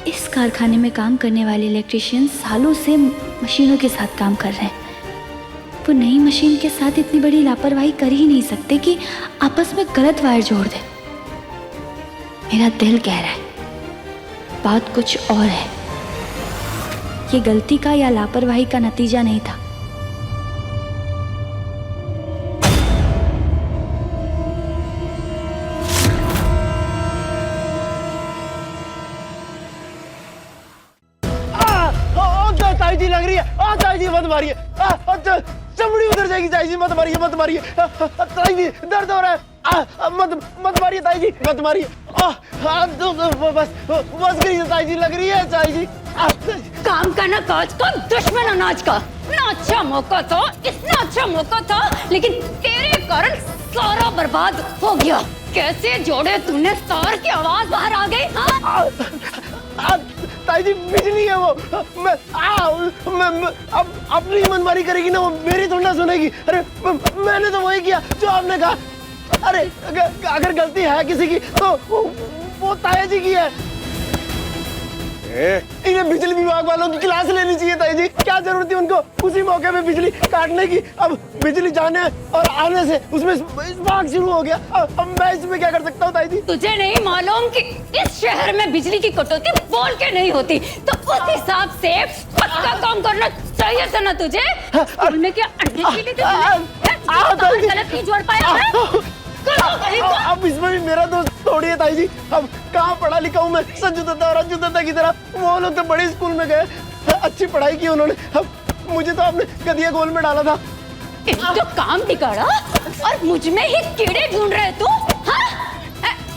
इस कारखाने में काम करने वाले इलेक्ट्रिशियन सालों से मशीनों के साथ काम कर रहे हैं, वो नई मशीन के साथ इतनी बड़ी लापरवाही कर ही नहीं सकते कि आपस में गलत वायर जोड़ दे। मेरा दिल कह रहा है बात कुछ और है। ये गलती का या लापरवाही का नतीजा नहीं था। ताई जी लग रही है। ताई जी मत मारिए। चमड़ी उधर जाएगी। ताई जी मत मारिए, मत मारिए। ताई जी दर्द हो रहा है। मत मारिए ताई जी, मत मारिए। बस गई ताई जी, लग रही है ताई जी। काम का ना काज का, दुश्मन अनाज का। इतना अच्छा मौका था, इतना अच्छा मौका था, लेकिन तेरे कारण सारा बर्बाद हो गया। कैसे जोड़े तूने? तार की आवाज बाहर आ गई। ताई जी बिजली है वो। मैं अब अपनी मनमानी करेगी ना, वो मेरी थोड़ी ना सुनेगी। अरे मैंने तो वही किया जो आपने कहा। अरे अगर गलती है किसी की तो वो ताया जी की है। इन्हें बिजली विभाग वालों की क्लास लेनी चाहिए ताई जी। क्या जरूरत थी उनको उसी मौके पे बिजली काटने की। अब बिजली जाने और आने से उसमें स्पार्क शुरू हो गया। अब मैं इसमें क्या कर सकता हूँ ताई जी? तुझे नहीं मालूम कि इस शहर में बिजली की कटौती बोल के नहीं होती, तो उस हिसाब से पक्का काम करना चाहिए था ना तुझे। स्कूल में क्या अंडे के लिए गलत नहीं जोड़ पाया? अब इसमें भी मेरा दोस्त थोड़ी है ताई जी। अब कहाँ पढ़ा लिखा हूँ मैं संजू दत्ता और अंजू दत्ता की तरह। वो लोग तो बड़े स्कूल में गए, अच्छी पढ़ाई की उन्होंने। अब मुझे तो आपने गधिया गोल में डाला था। तो काम बिगाड़ा और मुझ में ही कीड़े ढूंढ रहे तू, हाँ?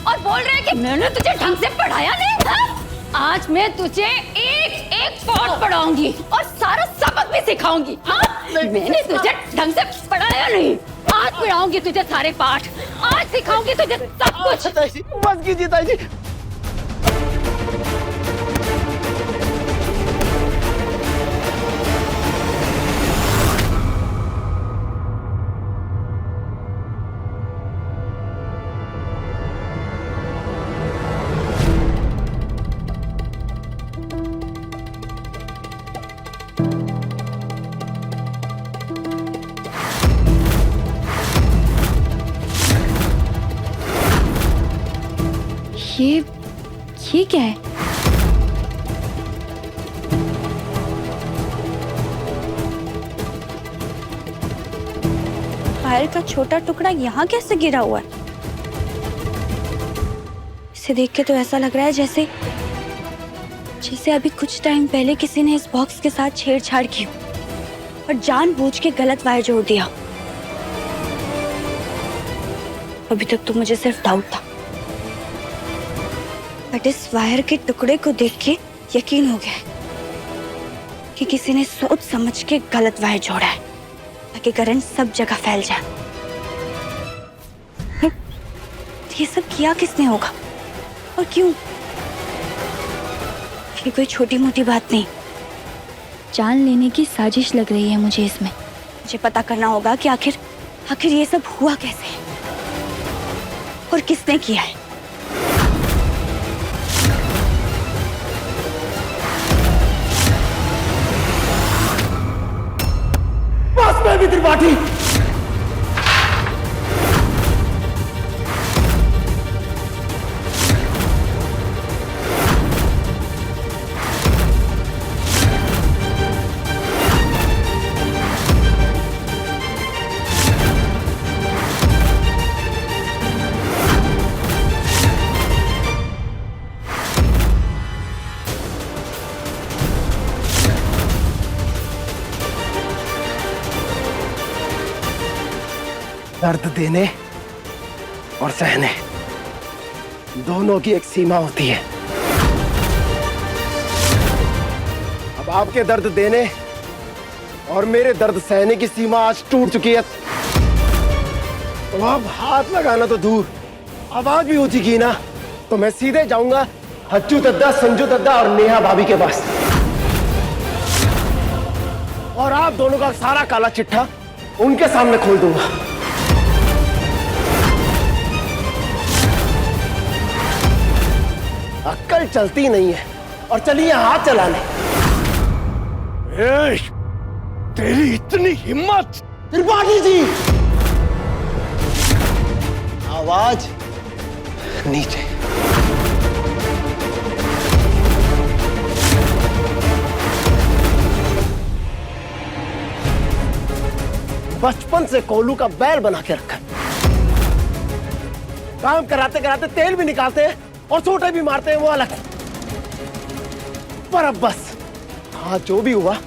और बोल रहे कि मैंने तुझे ढंग से पढ़ाया नहीं था। आज मैं तुझे एक एक पाठ पढ़ाऊंगी और सारा सबक भी सिखाऊंगी। मैंने तुझे ढंग से पढ़ाया नहीं, आज पढ़ाऊंगी तुझे सारे पाठ, आज सिखाऊंगी तुझे सब कुछ। बस कीजिए ताई जी। ये क्या है? फायर का छोटा टुकड़ा यहाँ कैसे गिरा हुआ है? इसे देख के तो ऐसा लग रहा है जैसे अभी कुछ टाइम पहले किसी ने इस बॉक्स के साथ छेड़छाड़ की और जानबूझ के गलत वायर जोड़ दिया। अभी तक तो मुझे सिर्फ डाउट था, बट इस वायर के टुकड़े को देख के यकीन हो गया कि किसी ने सोच समझ के गलत वायर जोड़ा है ताकि करंट सब जगह फैल जाए। ये सब किया किसने होगा और क्यों? ये कोई छोटी मोटी बात नहीं, जान लेने की साजिश लग रही है मुझे इसमें। मुझे पता करना होगा कि आखिर ये सब हुआ कैसे और किसने किया है। बस मैं भी त्रिपाठी। दर्द देने और सहने दोनों की एक सीमा होती है। अब आपके दर्द देने और मेरे दर्द सहने की सीमा आज टूट चुकी है। तो अब हाथ लगाना तो दूर, आवाज भी ऊंची की ना तो मैं सीधे जाऊंगा हच्चू दद्दा, संजू दद्दा और नेहा भाभी के पास, और आप दोनों का सारा काला चिट्ठा उनके सामने खोल दूंगा। अक्ल चलती नहीं है और चलिए हाथ चलाने। तेरी इतनी हिम्मत त्रिपाठी जी, आवाज नीचे। बचपन से कोलू का बैल बना के रखा है। काम कराते कराते तेल भी निकालते हैं और छोटे भी मारते हैं, वो अलग। पर अब बस, हाँ जो भी हुआ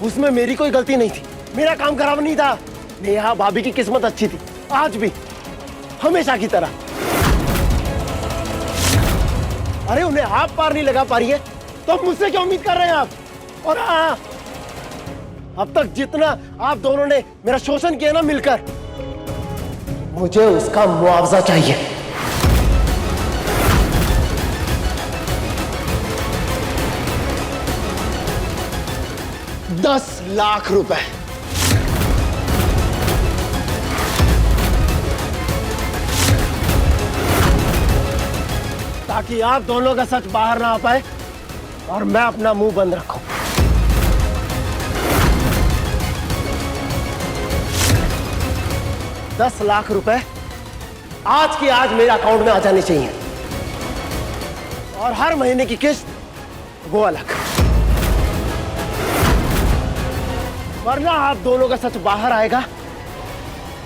उसमें मेरी कोई गलती नहीं थी। मेरा काम खराब नहीं था। नेहा भाभी की किस्मत अच्छी थी, आज भी, हमेशा की तरह। अरे उन्हें आप पार नहीं लगा पा रही है तो अब मुझसे क्या उम्मीद कर रहे हैं आप? और हाँ, अब तक जितना आप दोनों ने मेरा शोषण किया ना मिलकर, मुझे उसका मुआवजा चाहिए। 10 लाख रुपए। ताकि आप दोनों का सच बाहर ना आ पाए और मैं अपना मुंह बंद रखूं। $10 लाख रुपए आज की आज मेरे अकाउंट में आ जाने चाहिए, और हर महीने की किस्त वो अलग। वरना आप दोनों का सच बाहर आएगा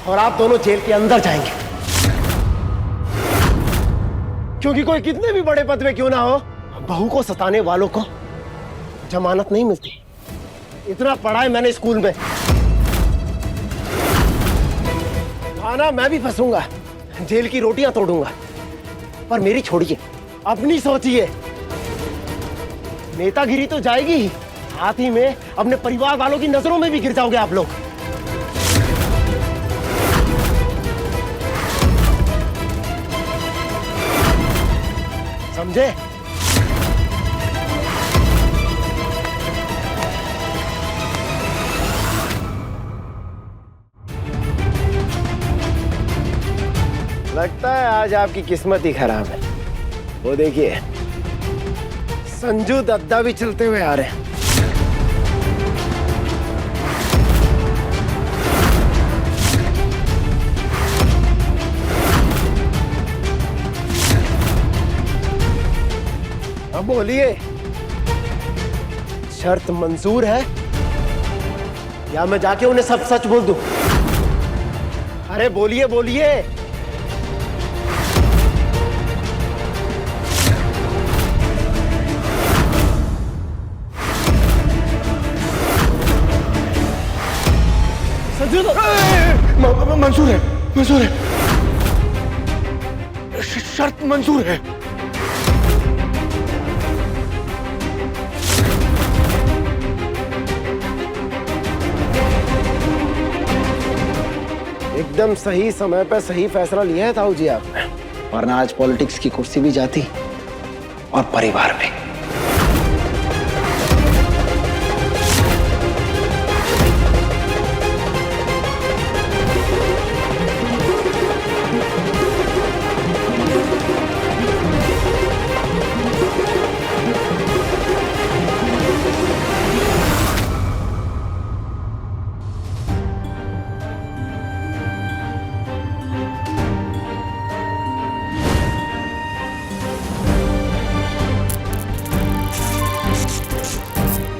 और आप दोनों जेल के अंदर जाएंगे। क्योंकि कोई कितने भी बड़े पद में क्यों ना हो, बहू को सताने वालों को जमानत नहीं मिलती। इतना पढ़ा है मैंने स्कूल में। खाना मैं भी फंसूंगा, जेल की रोटियां तोड़ूंगा, पर मेरी छोड़िए, अपनी सोचिए। नेतागिरी तो जाएगी ही, साथ ही में अपने परिवार वालों की नजरों में भी गिर जाओगे आप लोग। समझे? लगता है आज आपकी किस्मत ही खराब है। वो देखिए, संजू दद्दा भी चलते हुए आ रहे हैं। अब बोलिए, शर्त मंजूर है या मैं जाके उन्हें सब सच बोल दूं? अरे बोलिए बोलिए। मंजूर है, मंजूर है, शर्त मंजूर है। एकदम सही समय पर सही फैसला लिया है ताऊ जी आपने, वरना आज पॉलिटिक्स की कुर्सी भी जाती और परिवार भी।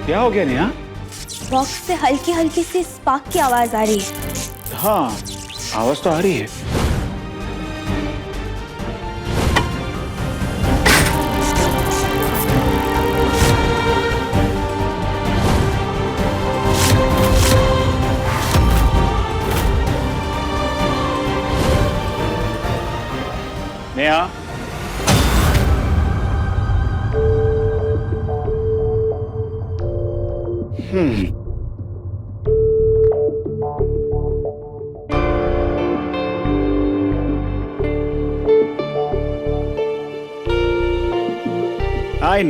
क्या हो गया नेहा? बॉक्स से हल्की हल्की सी स्पार्क की आवाज आ रही है। हाँ, आवाज तो आ रही है। नेहा,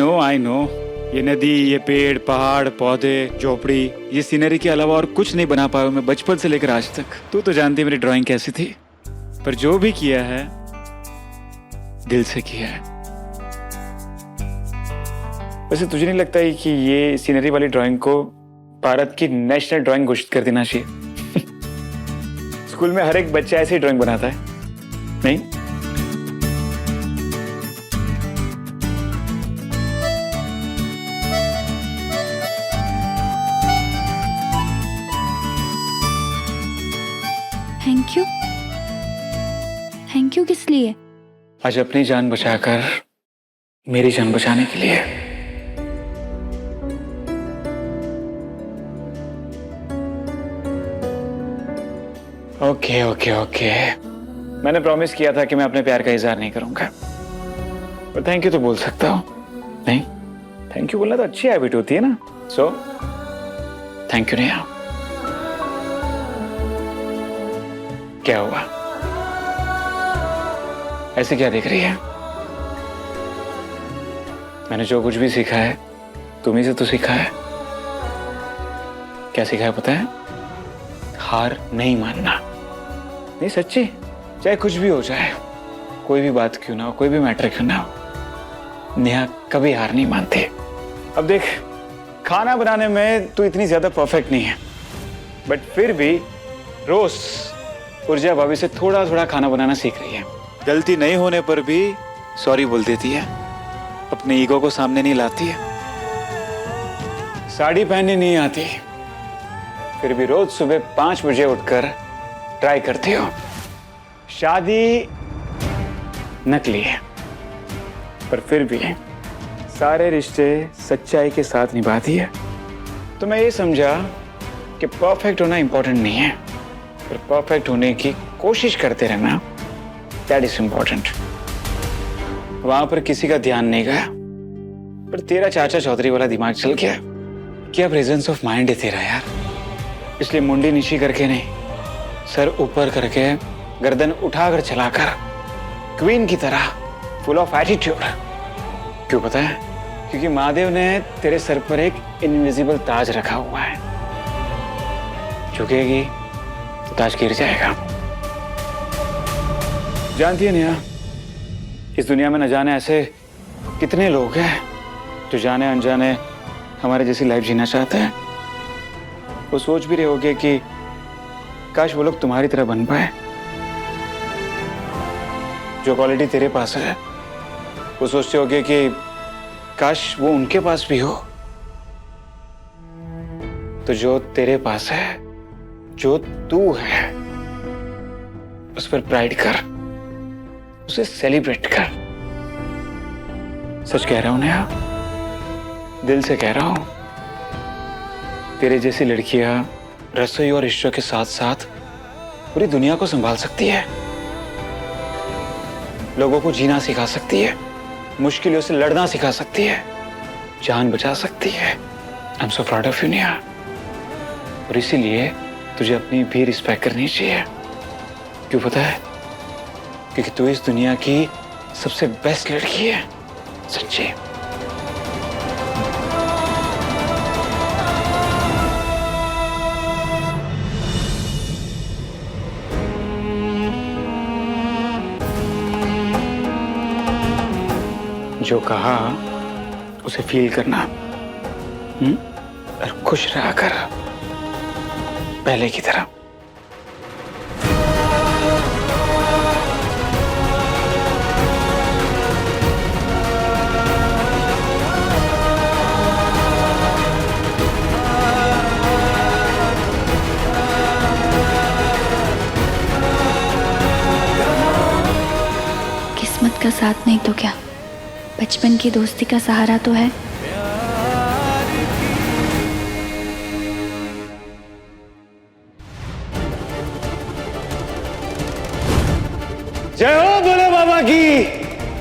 आई नो ये नदी, ये पेड़, पहाड़, पौधे, झोपड़ी, ये सीनरी के अलावा और कुछ नहीं बना पाया मैं बचपन से लेकर आज तक। तू तो जानती मेरी ड्राइंग कैसी थी, पर जो भी किया है दिल से किया है। वैसे तुझे नहीं लगता है कि ये सीनरी वाली ड्राइंग को भारत की नेशनल ड्राइंग घोषित कर देना चाहिए? स्कूल में हर एक बच्चा ऐसी ड्राइंग बनाता है, नहीं? Thank you. थैंक यू किस लिए? आज अपनी जान बचाकर मेरी जान बचाने के लिए। ओके ओके ओके, मैंने प्रॉमिस किया था कि मैं अपने प्यार का इजहार नहीं करूंगा, पर थैंक यू तो बोल सकता हूं, नहीं? थैंक यू बोलना तो अच्छी हैबिट होती है ना। So thank you Neha. क्या हुआ, ऐसे क्या देख रही है? मैंने जो कुछ भी सीखा है तुम्ही से तो सीखा है। क्या सीखा है पता है? हार नहीं मानना। नहीं सच्ची, चाहे कुछ भी हो जाए, कोई भी बात क्यों ना हो, कोई भी मैटर क्यों ना हो, नेहा कभी हार नहीं मानती। अब देख, खाना बनाने में तू इतनी ज्यादा परफेक्ट नहीं है, बट फिर भी रोज ऊर्जा भाभी से थोड़ा थोड़ा खाना बनाना सीख रही है। गलती नहीं होने पर भी सॉरी बोल देती है, अपने ईगो को सामने नहीं लाती है। साड़ी पहननी नहीं आती, फिर भी रोज सुबह 5 बजे उठकर ट्राई करती हो। शादी नकली है, पर फिर भी सारे रिश्ते सच्चाई के साथ निभाती है। तो मैं ये समझा कि परफेक्ट होना इंपॉर्टेंट नहीं है, पर परफेक्ट होने की कोशिश करते रहना, दैट इज इंपॉर्टेंट। वहां पर किसी का ध्यान नहीं गया, पर तेरा चाचा चौधरी वाला दिमाग चल गया। क्या प्रेजेंस ऑफ माइंड है तेरा यार। इसलिए मुंडी नीची करके नहीं, सर ऊपर करके, गर्दन उठाकर चलाकर, क्वीन की तरह फुल ऑफ एटीट्यूड। क्यों पता है? क्योंकि महादेव ने तेरे सर पर एक इनविजिबल ताज रखा हुआ है। झुकेगी तो ताज गिर जाएगा। जानती है नेहा, इस दुनिया में न जाने ऐसे कितने लोग हैं जो जाने अनजाने हमारे जैसी लाइफ जीना चाहते हैं। वो सोच भी रहे होगे कि काश वो लोग तुम्हारी तरह बन पाए। जो क्वालिटी तेरे पास है, वो सोचते होगे कि काश वो उनके पास भी हो। तो जो तेरे पास है, जो तू है, उस पर प्राइड कर, उसे सेलिब्रेट कर। सच कह रहा हूं नेहा, दिल से कह रहा हूं। तेरे जैसी लड़कियां रसोई और ईश्वर के साथ साथ पूरी दुनिया को संभाल सकती है, लोगों को जीना सिखा सकती है, मुश्किलों से लड़ना सिखा सकती है, जान बचा सकती है। I am so proud of you Neha. और इसीलिए तुझे अपनी भी रिस्पेक्ट करनी चाहिए। क्यों पता है? क्योंकि तू इस दुनिया की सबसे बेस्ट लड़की है, सच्ची। जो कहा उसे फील करना, और खुश रहा कर पहले की तरह। किस्मत का साथ नहीं तो क्या, बचपन की दोस्ती का सहारा तो है। जय हो भोले बाबा की।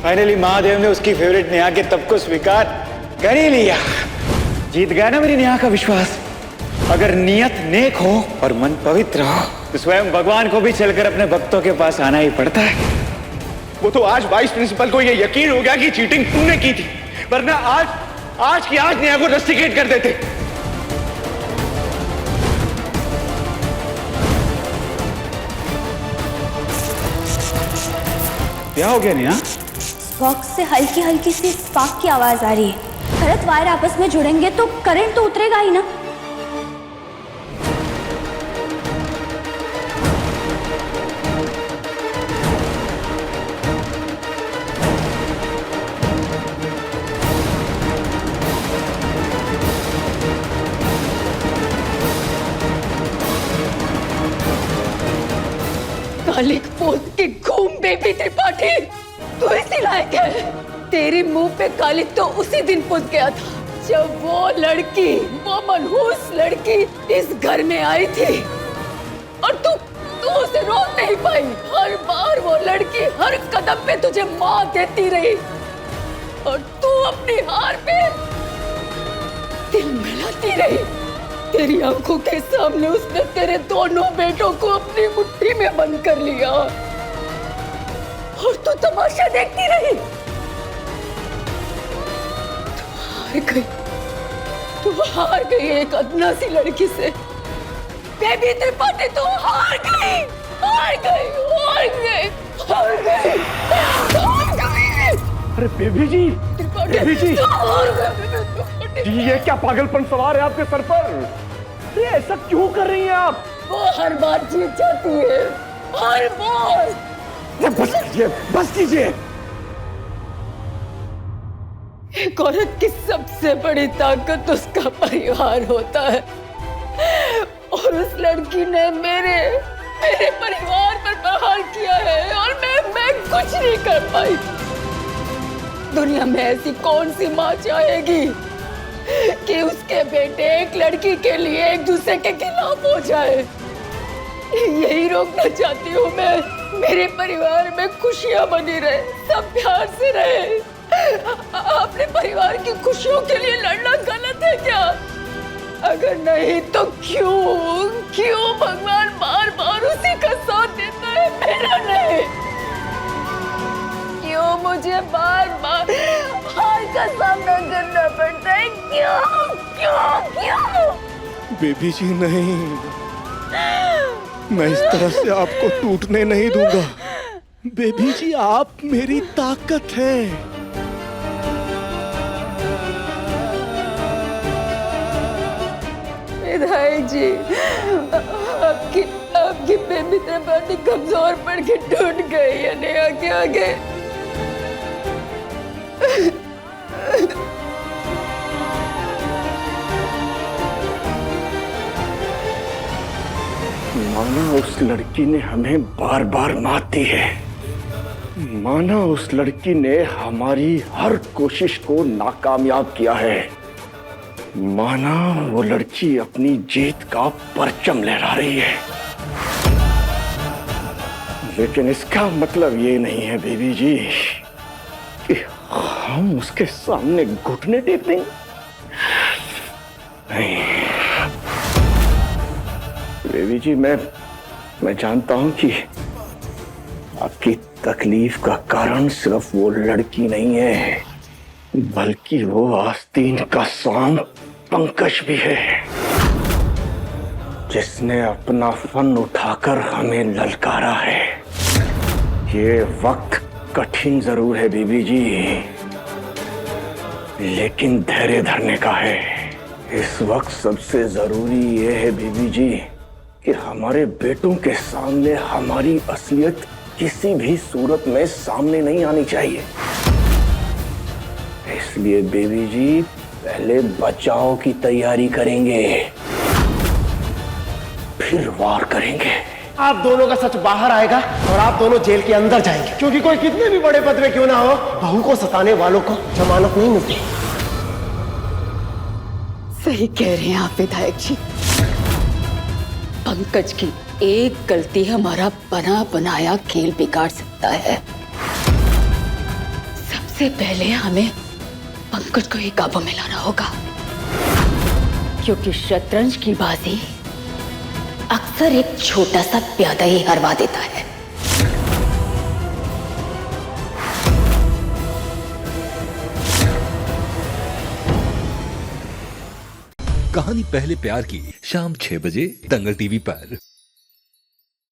फाइनली महादेव ने उसकी फेवरेट नेहा के तब को स्वीकार कर ही लिया। जीत गया ना मेरी नेहा का विश्वास। अगर नियत नेक हो और मन पवित्र हो, तो स्वयं भगवान को भी चलकर अपने भक्तों के पास आना ही पड़ता है। वो तो आज वाइस प्रिंसिपल को ये यकीन हो गया कि चीटिंग तूने की थी, वरना आज की आज नेहा को रस्टिकेट कर देते। क्या हो गया नेहा? बॉक्स से हल्की हल्की सी स्पार्क की आवाज आ रही है। भरत, वायर आपस में जुड़ेंगे तो करंट तो उतरेगा ही ना। मालिक पोत की घूम बेबी त्रिपाठी, तू इसी लायक है। तेरे मुंह पे काली तो उसी दिन पुत गया था जब वो लड़की, वो मनहूस लड़की इस घर में आई थी और तू उसे रोक नहीं पाई। हर बार वो लड़की हर कदम पे तुझे मार देती रही और तू अपनी हार पे दिल मिलाती रही। तेरी आंखों के सामने उसने तेरे दोनों बेटों को अपनी मुट्ठी में बंद कर लिया और तू तमाशा देखती रही। तू हार गई एक अदना सी लड़की से। बेबी त्रिपाठी तू हार गई, हार गई, हार गई, हार गई, हार गई। अरे बेबी जी, बेबी जी, जी ये क्या पागलपन सवार है आपके सर पर? अरे ऐसा क्यों कर रही हैं आप? वो हर बार जीत जाती है, हर बार। बस कीजिए, बस कीजिए। एक औरत की सबसे बड़ी ताकत उसका परिवार होता है और उस लड़की ने मेरे परिवार पर प्रहार किया है और मैं कुछ नहीं कर पाई। दुनिया में ऐसी कौन सी माँ चाहेगी कि उसके बेटे एक लड़की के लिए एक दूसरे के खिलाफ हो जाए। यही रोकना चाहती हूँ मैं। मेरे परिवार में खुशियाँ बनी रहे, सब प्यार से रहे। अपने परिवार की खुशियों के लिए लड़ना गलत है क्या? अगर नहीं तो क्यों भगवान बार बार उसी का साथ देता है, मेरा नहीं? क्यों मुझे बार बार हार का सामना करना पड़ता है? क्यों? बेबी जी नहीं, मैं इस तरह से आपको टूटने नहीं दूंगा। बेबी जी आप मेरी ताकत हैं। विधायक जी, आपकी बेबी त्रिपाठी कमजोर पड़ के टूट गई है नेहा के आगे। माना उस लड़की ने हमें बार बार मात दी है, माना उस लड़की ने हमारी हर कोशिश को नाकामयाब किया है, माना वो लड़की अपनी जीत का परचम लहरा रही है, लेकिन इसका मतलब ये नहीं है बेबी जी कि हम उसके सामने घुटने टेक देंगे। नहीं बेबी जी, मैं जानता हूं कि आपकी तकलीफ का कारण सिर्फ वो लड़की नहीं है, बल्कि वो आस्तीन का स्वांग पंकज भी है, जिसने अपना फन उठाकर हमें ललकारा है। ये वक्त कठिन जरूर है बीबी जी, लेकिन धैर्य धरने का है। इस वक्त सबसे जरूरी ये है बीबी जी कि हमारे बेटों के सामने हमारी असलियत किसी भी सूरत में सामने नहीं आनी चाहिए। इसलिए बेबी जी पहले बचाव की तैयारी करेंगे, फिर वार करेंगे। आप दोनों का सच बाहर आएगा और आप दोनों जेल के अंदर जाएंगे, क्योंकि कोई कितने भी बड़े पद में क्यों ना हो, बहू को सताने वालों को जमानत नहीं मिलती। सही कह रहे हैं आप विधायक जी। पंकज की एक गलती हमारा बना बनाया खेल बिगाड़ सकता है। सबसे पहले हमें पंकज को ही काबू में लाना होगा, क्योंकि शतरंज की बाजी अक्सर एक छोटा सा प्यादा ही हरवा देता है। कहानी पहले प्यार की शाम 6 बजे दंगल टीवी पर।